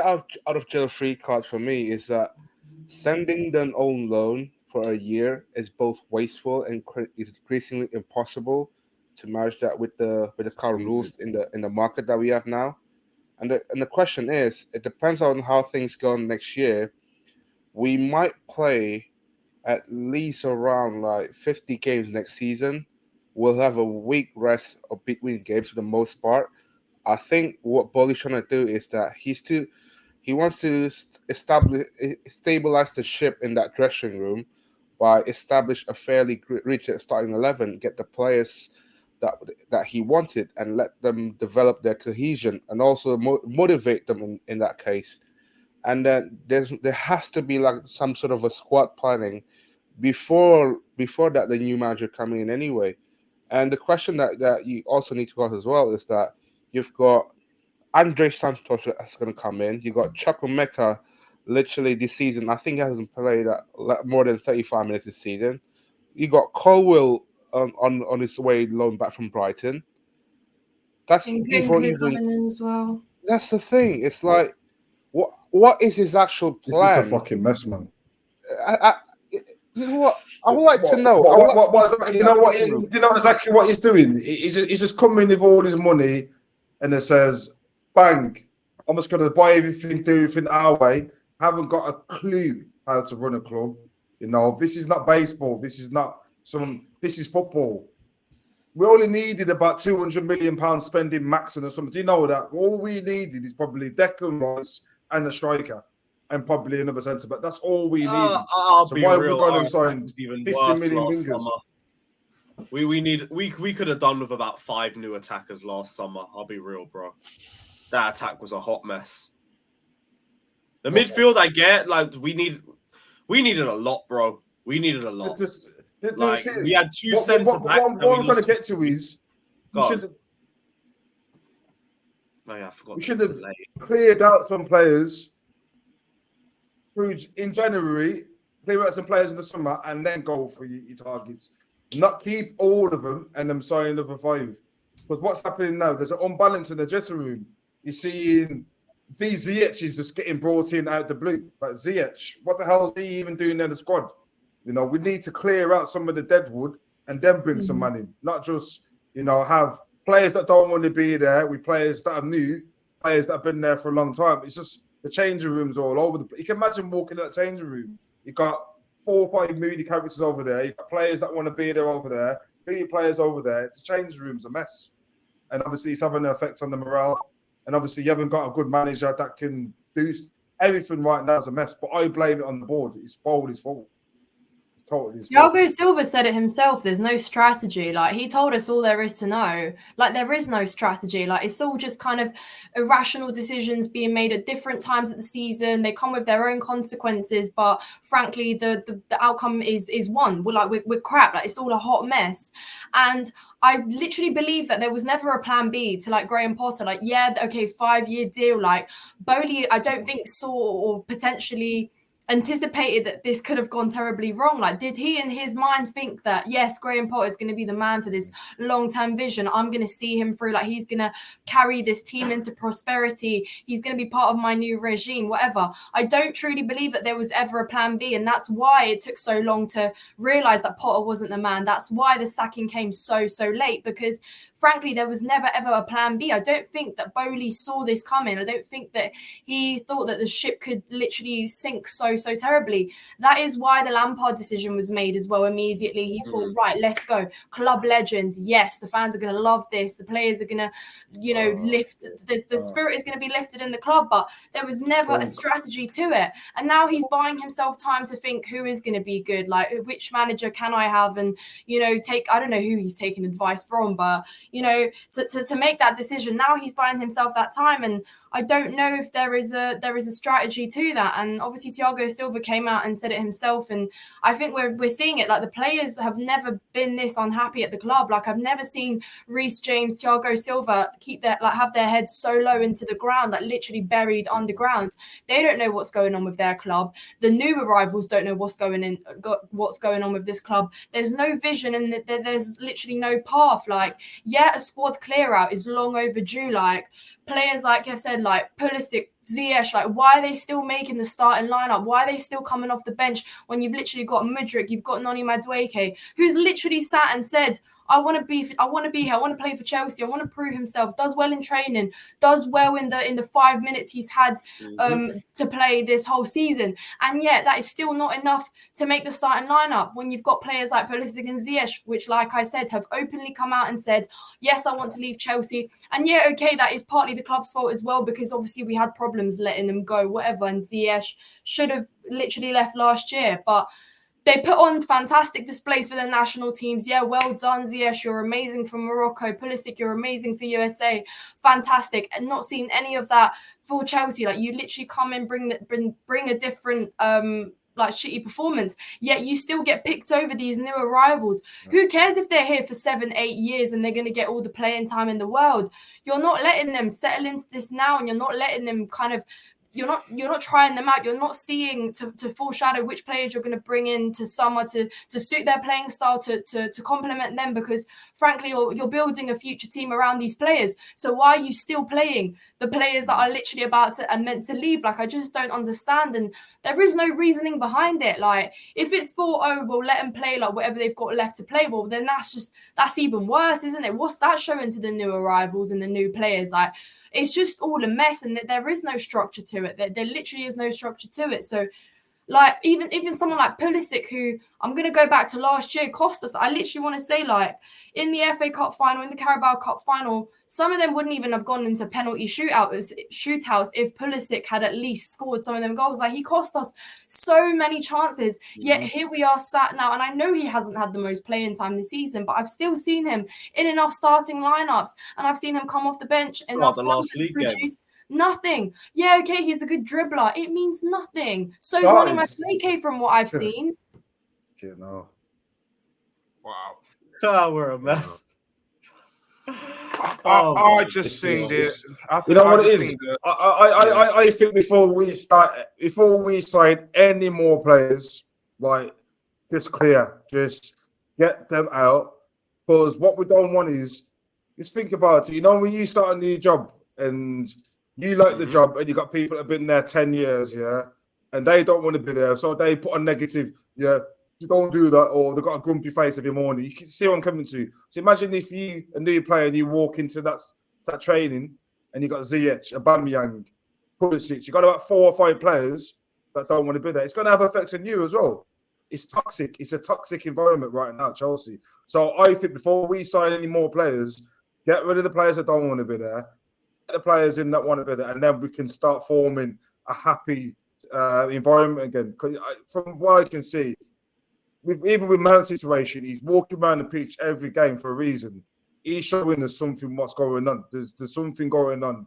out of jail free card for me is that sending them on loan for a year is both wasteful and increasingly impossible to manage that with the current rules in the market that we have now. And the question is, it depends on how things go next year. We might play at least around like 50 games next season. We'll have a week rest of between games for the most part. I think what Boehly's trying to do is that he wants to stabilize the ship in that dressing room by establish a fairly rigid starting 11, get the players that he wanted and let them develop their cohesion and also motivate them in that case. And then there has to be like some sort of a squad planning before that the new manager coming in anyway. And the question that you also need to ask as well is that you've got Andre Santos that's going to come in. You got Chukwuemeka, literally this season, I think he hasn't played more than 35 minutes this season. You got Colwill on his way loan back from Brighton. That's before even as well. That's the thing. It's like, what is his actual plan? This is a fucking mess, man. This is what I would like to know. You know exactly what he's doing. He's just coming with all his money, and it says, "Bang! I'm just going to buy everything, do everything our way." Haven't got a clue how to run a club. You know, this is not baseball. This is not This is football. We only needed about £200 million spending maximum or something. Do you know that? All we needed is probably Declan Rice and a striker, and probably another centre. But that's all we needed. I'll So be why real. we gone and signed even 50 worse million last wingers? summer. We could have done with about 5 new attackers last summer. I'll be real, bro. That attack was a hot mess. The midfield, I get, like we needed a lot, bro. We needed a lot. We had 2 centre backs. What I'm trying to get to is we should have cleared out some players in January, clear out some players in the summer, and then go for your targets. Not keep all of them and then sign another 5. Because what's happening now? There's an unbalance in the dressing room. You're seeing Ziyech is just getting brought in out the blue. But Ziyech, what the hell is he even doing in the squad? You know, we need to clear out some of the deadwood and then bring some money. Not just, have players that don't want to be there with players that are new, players that have been there for a long time. It's just the changing rooms all over the place. You can imagine walking in that changing room. You've got 4 or 5 moody characters over there. You've got players that want to be there over there, 3 players over there. The changing room's a mess. And obviously it's having an effect on the morale. And obviously you haven't got a good manager that can do everything right now is a mess. But I blame it on the board. It's Boehly's fault. Totally. Thiago Silva said it himself. There's no strategy. Like, he told us all there is to know. Like, there is no strategy. Like, it's all just kind of irrational decisions being made at different times of the season. They come with their own consequences, but frankly, the outcome is one. We're crap. Like, it's all a hot mess. And I literally believe that there was never a plan B to, like, Graham Potter. Like, yeah, okay, 5-year deal. Like, Boehly, I don't think saw or potentially anticipated that this could have gone terribly wrong. Like, did he in his mind think that, yes, Graham Potter is going to be the man for this long-term vision? I'm going to see him through. Like, he's going to carry this team into prosperity. He's going to be part of my new regime, whatever. I don't truly believe that there was ever a plan B. And that's why it took so long to realize that Potter wasn't the man. That's why the sacking came so late, because frankly, there was never, ever a plan B. I don't think that Boehly saw this coming. I don't think that he thought that the ship could literally sink so terribly. That is why the Lampard decision was made as well immediately. He thought, right, let's go. Club legends. Yes, the fans are going to love this. The players are going to, lift. The spirit is going to be lifted in the club. But there was never a strategy to it. And now he's buying himself time to think who is going to be good. Like, which manager can I have? And, I don't know who he's taking advice from, but to make that decision. Now he's buying himself that time, and I don't know if there is a strategy to that. And obviously Thiago Silva came out and said it himself, and I think we're seeing it. Like, the players have never been this unhappy at the club. Like, I've never seen Reece James, Thiago Silva have their heads so low into the ground, like literally buried underground. They don't know what's going on with their club. The new arrivals don't know what's going on with this club. There's no vision, and there's literally no path. Like, yeah, a squad clear out is long overdue. Like, players like I've said, like Pulisic, Ziyech, like, why are they still making the starting lineup? Why are they still coming off the bench when you've literally got Mudryk, you've got Noni Madueke, who's literally sat and said, I want to be here. I want to play for Chelsea. I want to prove himself. Does well in training. Does well in the 5 minutes he's had to play this whole season. And yet that is still not enough to make the starting lineup when you've got players like Pulisic and Ziyech, which, like I said, have openly come out and said, yes, I want to leave Chelsea. And yeah, okay, that is partly the club's fault as well, because obviously we had problems letting them go, whatever. And Ziyech should have literally left last year, but they put on fantastic displays for their national teams. Yeah, well done, Ziyech. You're amazing for Morocco. Pulisic, you're amazing for USA. Fantastic. And not seeing any of that for Chelsea. Like, you literally come in, bring a different shitty performance, yet you still get picked over these new arrivals. Who cares if they're here for 7-8 years and they're going to get all the playing time in the world? You're not letting them settle into this now, and you're not letting them kind of you're not trying them out. You're not seeing to foreshadow which players you're going to bring in to summer to suit their playing style, to complement them, because frankly you're building a future team around these players. So why are you still playing the players that are literally about to and meant to leave? Like, I just don't understand, and there is no reasoning behind it. Like, if it's for, oh, we'll let them play like whatever they've got left to play, well then that's even worse, isn't it? What's that showing to the new arrivals and the new players? Like, it's just all a mess, and there is no structure to it. There literally is no structure to it. So, like, even someone like Pulisic, who I'm going to go back to last year, cost us. I literally want to say, like, in the FA Cup final, in the Carabao Cup final, some of them wouldn't even have gone into penalty shootouts if Pulisic had at least scored some of them goals. Like, he cost us so many chances. Yet here we are sat now, and I know he hasn't had the most playing time this season, but I've still seen him in enough starting lineups, and I've seen him come off the bench enough the times last to league produce game. nothing. Yeah, okay, he's a good dribbler. It means nothing. So is Nani Madueke from what I've seen. You know. Wow. Oh, we're a mess. I just think that. You know what it is? I think before we sign any more players, like, just get them out, because what we don't want is, just think about it. You know, when you start a new job and you like the job, and you got people that have been there 10 years, yeah, and they don't want to be there, so they put a negative, yeah, you don't do that, or they've got a grumpy face every morning. You can see what I'm coming to. So imagine if you, a new player, and you walk into that training, and you got Ziyech, Aubameyang, Pulisic, you got about 4 or 5 players that don't want to be there. It's going to have effects on you as well. It's toxic. It's a toxic environment right now at Chelsea. So I think before we sign any more players, get rid of the players that don't want to be there, get the players in that want to be there, and then we can start forming a happy environment again. Because from what I can see, even with Mount's situation, he's walking around the pitch every game for a reason. He's showing us what's going on. There's something going on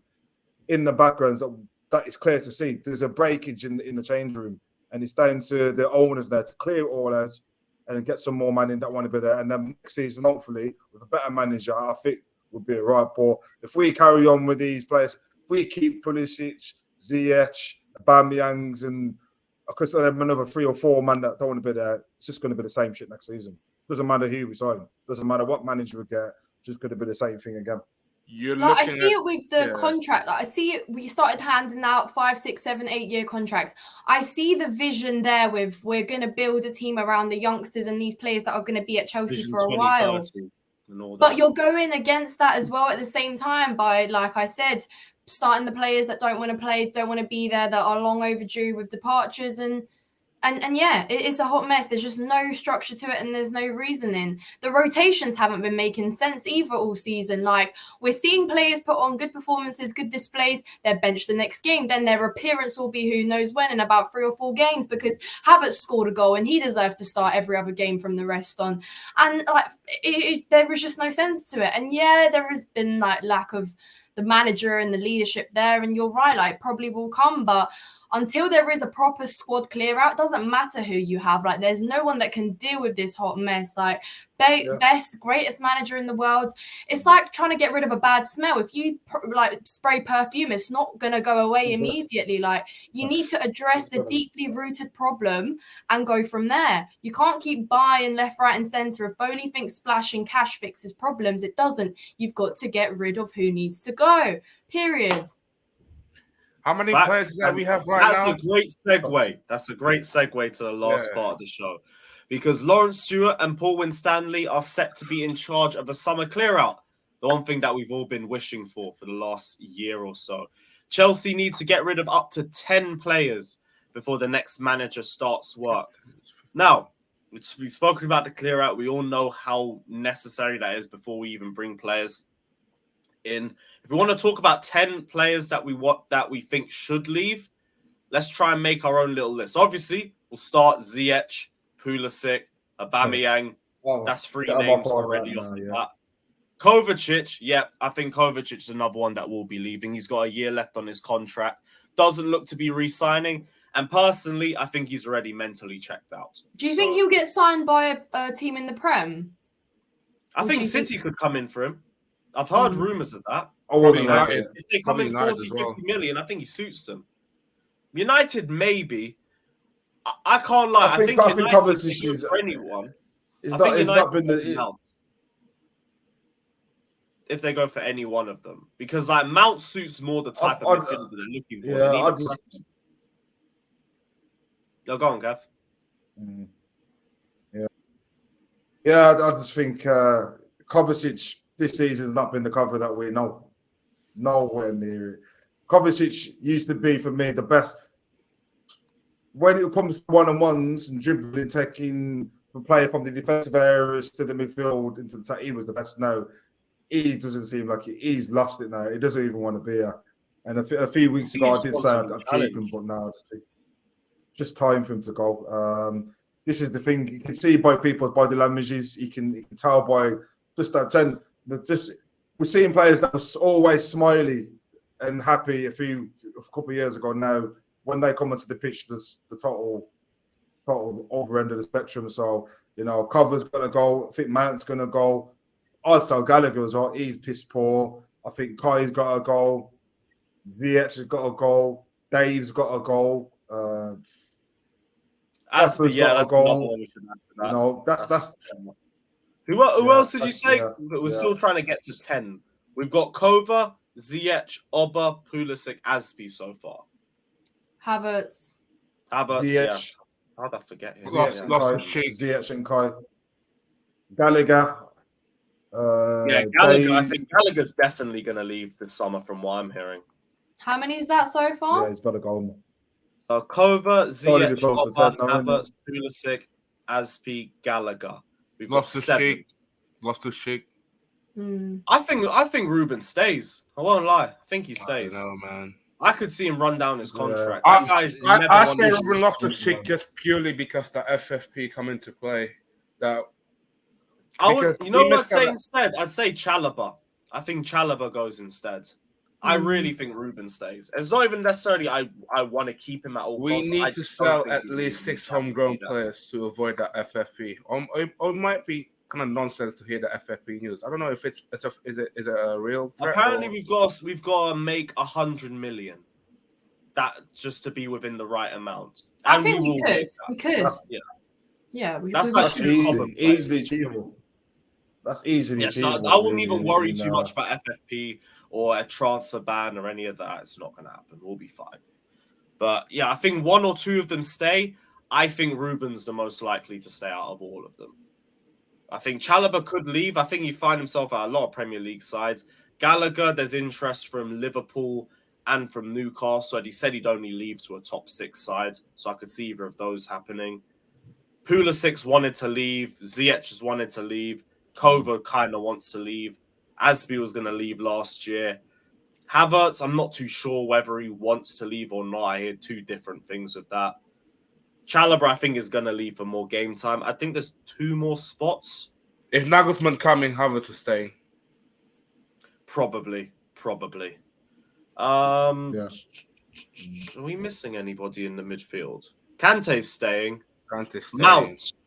in the background that is clear to see. There's a breakage in the change room, and it's down to the owners there to clear it all out and get some more men in that want to be there. And then next season, hopefully, with a better manager, I think would be right. But if we carry on with these players, if we keep Pulisic, Ziyech, Aubameyangs, and because I have another 3 or 4 men that don't want to be there, it's just going to be the same shit next season. Doesn't matter who we sign. Doesn't matter what manager we get. It's just going to be the same thing again. I see it with the contract. I see it. We started handing out 5, 6, 7, 8 year contracts. I see the vision there with, we're going to build a team around the youngsters and these players that are going to be at Chelsea Vision for a while. And all that. But you're going against that as well at the same time by, like I said, starting the players that don't want to play, don't want to be there, that are long overdue with departures, and yeah, it's a hot mess. There's just no structure to it, and there's no reasoning. The rotations haven't been making sense either all season. Like, we're seeing players put on good performances, good displays, they're benched the next game, then their appearance will be who knows when in about 3 or 4 games, because Havertz scored a goal and he deserves to start every other game from the rest on. And like, there was just no sense to it. And yeah, there has been like lack of the manager and the leadership there, and you're right, like, probably will come, but until there is a proper squad clear out, doesn't matter who you have. Like, there's no one that can deal with this hot mess. Like, best, greatest manager in the world. It's like trying to get rid of a bad smell. If you spray perfume, it's not going to go away immediately. Like, you need to address the deeply rooted problem and go from there. You can't keep buying left, right, and center. If Boehly thinks splashing cash fixes problems, it doesn't. You've got to get rid of who needs to go. Period. How many players that we have right now? That's a great segue. That's a great segue to the last part of the show. Because Lawrence Stewart and Paul Winstanley are set to be in charge of the summer clear-out. The one thing that we've all been wishing for the last year or so. Chelsea need to get rid of up to 10 players before the next manager starts work. Now, we've spoken about the clear-out. We all know how necessary that is before we even bring players in. If we want to talk about 10 players that we think should leave, let's try and make our own little list. Obviously, we'll start Ziyech, Pulisic, Aubameyang. That's 3 names already off the bat. Kovacic, I think Kovacic is another one that will be leaving. He's got a year left on his contract. Doesn't look to be re-signing. And personally, I think he's already mentally checked out. Do you think he'll get signed by a team in the Prem? I think City could come in for him. I've heard rumours of that. If they come in 40, 50 million, I think he suits them. United maybe. I can't lie. I think United Kovacic can is go for anyone. It's I not. think It's United not been can the. Mount if they go for any one of them, because like Mount suits more the type of midfielder they're looking for. They need a pressing. No, go on, Gav. Yeah, I just think Kovacic this season has not been the cover that we know. Nowhere near it. Kovacic used to be for me the best when it comes to one-on-ones and dribbling, taking the player from the defensive areas to the midfield into the attack. He was the best. Now he doesn't seem like he's lost it now. He doesn't even want to be here. And a few weeks ago, I did say I'd keep him, but now just time for him to go. This is the thing you can see by people's body languages. You can tell by just that. We're seeing players that was always smiley and happy a couple of years ago. Now, when they come onto the pitch, there's the total over end of the spectrum. So Cover's gonna go. I think Mount's gonna go. Also, Gallagher as well. He's piss poor. I think Kai's got to go. Ziyech has got to go. Dave's got to go. Asper, yeah, that's another one we should add to that. No, that's Who else did you say? We're still trying to get to 10. We've got Kova, Ziyech, Oba, Pulisic, Aspi so far. Havertz, Ziyech. Yeah. How'd I forget him? Ziyech and Kai. Gallagher. Gallagher. I think Gallagher's definitely going to leave this summer from what I'm hearing. How many is that so far? Yeah, he's got to go. Kova, Ziyech, Oba, Havertz, Pulisic, Aspi, Gallagher. We've got 7. Loftus-Cheek. I think Ruben stays. I won't lie. I think he stays. I know, man. I could see him run down his contract. I say Ruben Loftus-Cheek just purely because the FFP come into play. That you know what I'd say instead? I'd say Chalobah. I think Chalobah goes instead. I really think Ruben stays. It's not even necessarily I want to keep him at all costs. We need to sell at least 6 homegrown players to avoid that FFP. It might be kind of nonsense to hear the FFP news. I don't know if is it a real threat? Apparently, we've got to make 100 million. That just to be within the right amount. I think we could. We could. That's easily achievable. That's easily achievable. So I wouldn't even worry too much about FFP or a transfer ban or any of that. It's not going to happen. We'll be fine. But yeah, I think 1 or 2 of them stay. I think Ruben's the most likely to stay out of all of them. I think Chalobah could leave. I think he find himself at a lot of Premier League sides. Gallagher, there's interest from Liverpool and from Newcastle. And he said he'd only leave to a top 6 side. So I could see either of those happening. Pulisic wanted to leave. Ziyech has wanted to leave. Kova kind of wants to leave. Aspi was going to leave last year. Havertz, I'm not too sure whether he wants to leave or not. I hear 2 different things with that. Chalobah, I think, is going to leave for more game time. I think there's 2 more spots. If Nagelsmann coming, Havertz is staying. Probably. Are we missing anybody in the midfield? Kante's staying.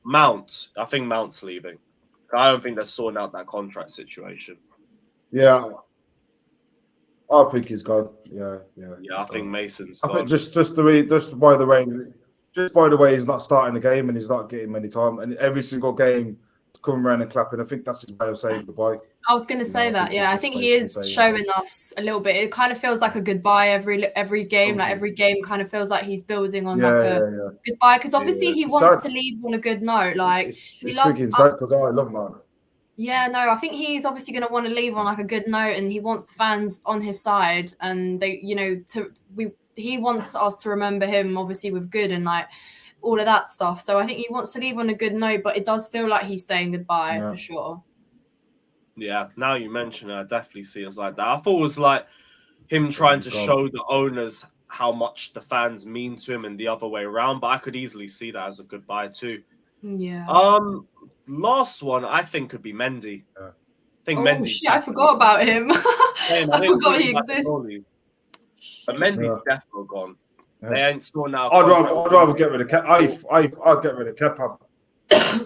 Mount. I think Mount's leaving. I don't think they're sorting out that contract situation. Yeah. I think he's gone. Yeah. I think Mason's gone. I think just by the way he's not starting the game and he's not getting many time, and every single game coming around and clapping. I think that's his way of saying goodbye. I was going to say that. I think he is showing us a little bit. It kind of feels like a goodbye every game. Like every game kind of feels like he's building on a goodbye, because obviously he wants to leave on a good note. Like he loves because I love Mark. Yeah, no, I think he's obviously going to want to leave on like a good note, and he wants the fans on his side, and they, he wants us to remember him obviously with good and like all of that stuff. So I think he wants to leave on a good note, but it does feel like he's saying goodbye for sure. Yeah, now you mention it, I definitely see it like that. I thought it was like him trying to show the owners how much the fans mean to him and the other way around, but I could easily see that as a goodbye too. Yeah. Last one I think could be Mendy. I think Mendy. Shit, I forgot about him. I forgot he exists. But Mendy's definitely gone. Yeah. They ain't sorting out. I'd rather get rid of Kepa. I'd get rid of Kepa.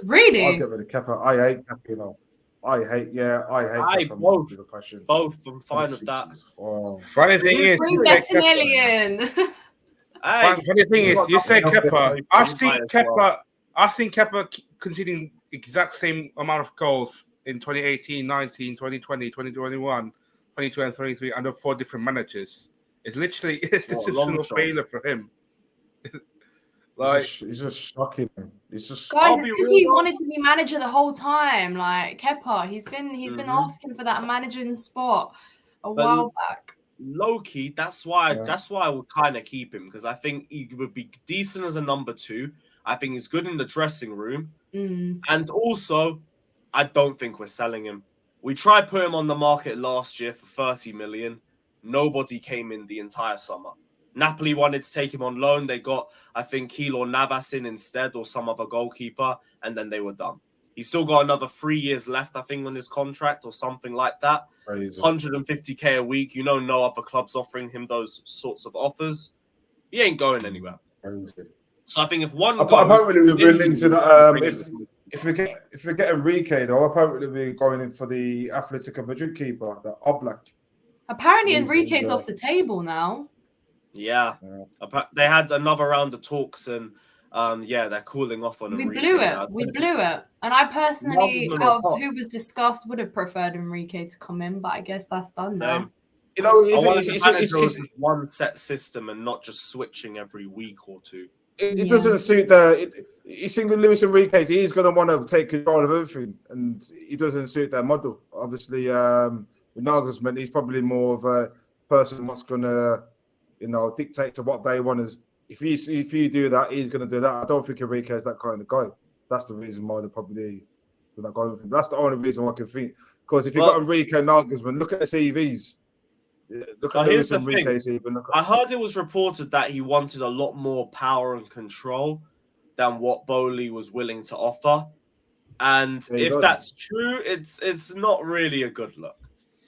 Really? I'd get rid of Kepa. I hate Kepa. I hate Kepa. Both. I'm fine with that. Funny thing is, Hey, Funny thing is, you say Kepa. I've seen Might as well. Kepa conceding exact same amount of goals in 2018, 19, 2020, 2021, 22 and 23 under 4 different managers. It's literally it's What, just a long single shot? failure for him. Like, He's just shocking, man. He's just. Guys, I'll it's be because real he though. wanted to be manager the whole time. Like Kepa, he's been Mhm. asking for that managing spot a But while back. low key, that's why Yeah. I would kind of keep him, because I think he would be decent as a number 2. I think he's good in the dressing room, and also I don't think we're selling him. We tried put him on the market last year for 30 million. Nobody came in the entire summer. Napoli wanted to take him on loan. They got, I think, Keylor Navas in instead, or some other goalkeeper, and then they were done. He's still got another 3 years left, I think, on his contract or something like that. Crazy. 150k a week. You know, no other club's offering him those sorts of offers. He ain't going anywhere. Crazy. So I think if one Apparently, goes, we're linked to that. If we get Enrique, though, apparently we're going in for the Atletico Madrid keeper, the Oblak. Apparently, He's- Enrique's he's, off the table now. yeah, they had another round of talks, and they're cooling off on We Enrique blew it. now. We blew it. And I personally, Nagelsmann out or of who was discussed, would have preferred Enrique to come in, but I guess that's done now. Same. You know, I wanted it's, the manager with one set system and not just switching every week or two. it doesn't suit you think with Luis Enrique, he's going to want to take control of everything, and he doesn't suit their model. Obviously, with Nagelsmann, he's probably more of a person that's going to, dictate to what they want. If you do that, he's going to do that. I don't think Enrique is that kind of guy. That's the reason why they're not going with him. That's the only reason why I can think. Because if you've got Enrique and Nagelsmann, look at the CVs. Look at Luis Enrique's even. I heard it was reported that he wanted a lot more power and control than what Boehly was willing to offer. And if that's true, it's not really a good look.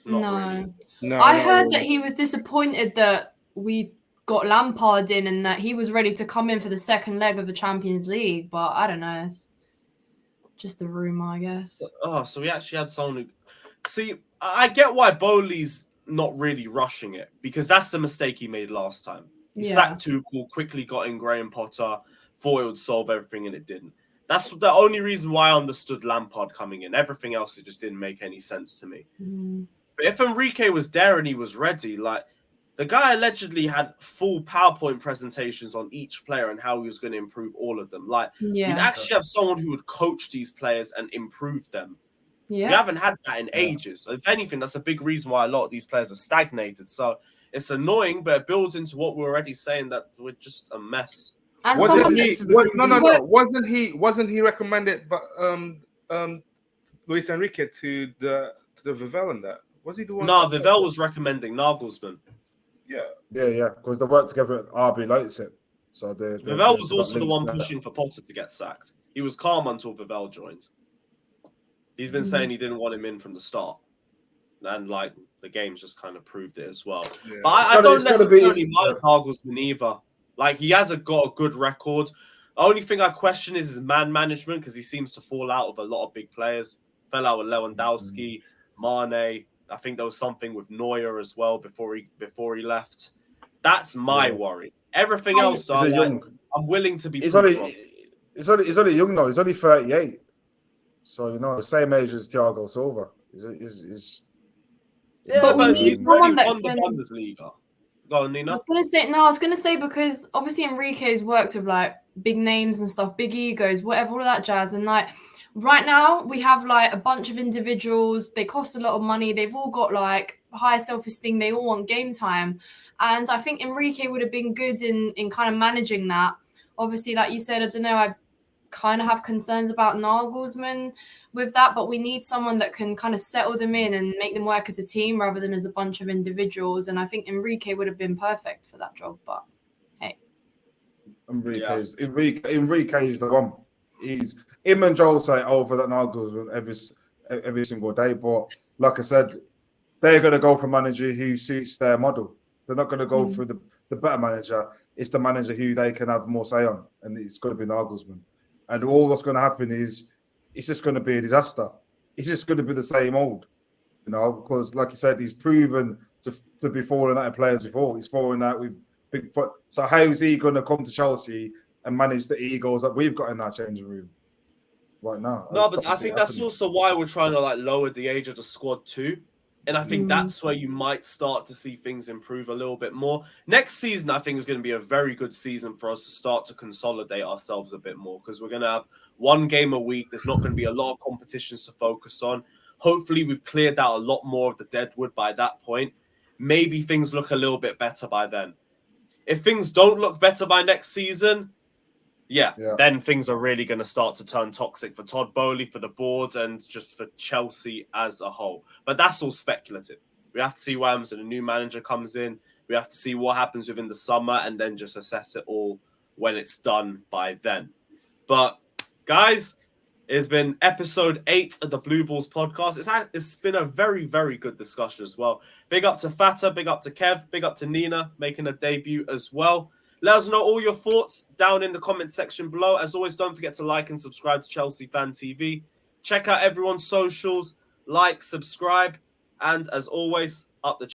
No. no, I heard that he was disappointed that we got Lampard in and that he was ready to come in for the second leg of the Champions League, but I don't know. It's just a rumor, I guess. Oh, so we actually had someone who... See, I get why Boehly's not really rushing it, because that's the mistake he made last time. He sacked Tuchel, quickly got in Graham Potter, thought it would solve everything, and it didn't. That's the only reason why I understood Lampard coming in. Everything else, it just didn't make any sense to me. But if Enrique was there and he was ready, like, the guy allegedly had full PowerPoint presentations on each player and how he was going to improve all of them. Like, we'd actually have someone who would coach these players and improve them. We haven't had that in ages. If anything, that's a big reason why a lot of these players are stagnated. So it's annoying, but it builds into what we're already saying, that we're just a mess. And wasn't he recommended by Luis Enrique to the Vivell and that? Was he the one? No, Vivell was recommending Nagelsmann. Yeah, because they worked together at RB Leipzig. So Vivell was also the one pushing for Potter to get sacked. He was calm until Vivell joined. He's been saying he didn't want him in from the start. And, like, the game's just kind of proved it as well. Yeah. But I don't necessarily mind Nagelsmann either. Like, he has got a good record. The only thing I question is his man management, because he seems to fall out with a lot of big players. Fell out with Lewandowski, Mane. I think there was something with Neuer as well before he left. That's my worry. Everything else, though, I'm willing to be. He's only young though. He's only 38. So the same age as Thiago Silva. He's but we need someone that won the Bundesliga. Go on, Nina. I was gonna say because obviously Enrique's worked with like big names and stuff, big egos, whatever, all of that jazz, and like. Right now, we have like a bunch of individuals. They cost a lot of money. They've all got like high self-esteem. They all want game time. And I think Enrique would have been good in kind of managing that. Obviously, like you said, I don't know, I kind of have concerns about Nagelsmann with that, but we need someone that can kind of settle them in and make them work as a team rather than as a bunch of individuals. And I think Enrique would have been perfect for that job, but hey. Enrique is the one. Him and Joel say over that Nagelsmann every single day, but like I said, they're going to go for a manager who suits their model. They're not going to go for the better manager. It's the manager who they can have more say on, and it's going to be Nagelsmann. And all that's going to happen is it's just going to be a disaster. It's just going to be the same old, because like you said, he's proven to be falling out of players before. He's falling out with big foot. So how is he going to come to Chelsea and manage the egos that we've got in our changing room right now? No, but I think that's also why we're trying to like lower the age of the squad too. And I think that's where you might start to see things improve a little bit more. Next season, I think, is going to be a very good season for us to start to consolidate ourselves a bit more because we're going to have one game a week. There's not going to be a lot of competitions to focus on. Hopefully, we've cleared out a lot more of the deadwood by that point. Maybe things look a little bit better by then. If things don't look better by next season, then things are really going to start to turn toxic for Todd Boehly, for the board, and just for Chelsea as a whole. But that's all speculative. We have to see what happens when a new manager comes in. We have to see what happens within the summer and then just assess it all when it's done by then. But, guys, it's been episode 8 of the Blue Balls podcast. It's been a very, very good discussion as well. Big up to Fata, big up to Kev, big up to Nina, making a debut as well. Let us know all your thoughts down in the comment section below. As always, don't forget to like and subscribe to Chelsea Fan TV. Check out everyone's socials, like, subscribe, and as always, up the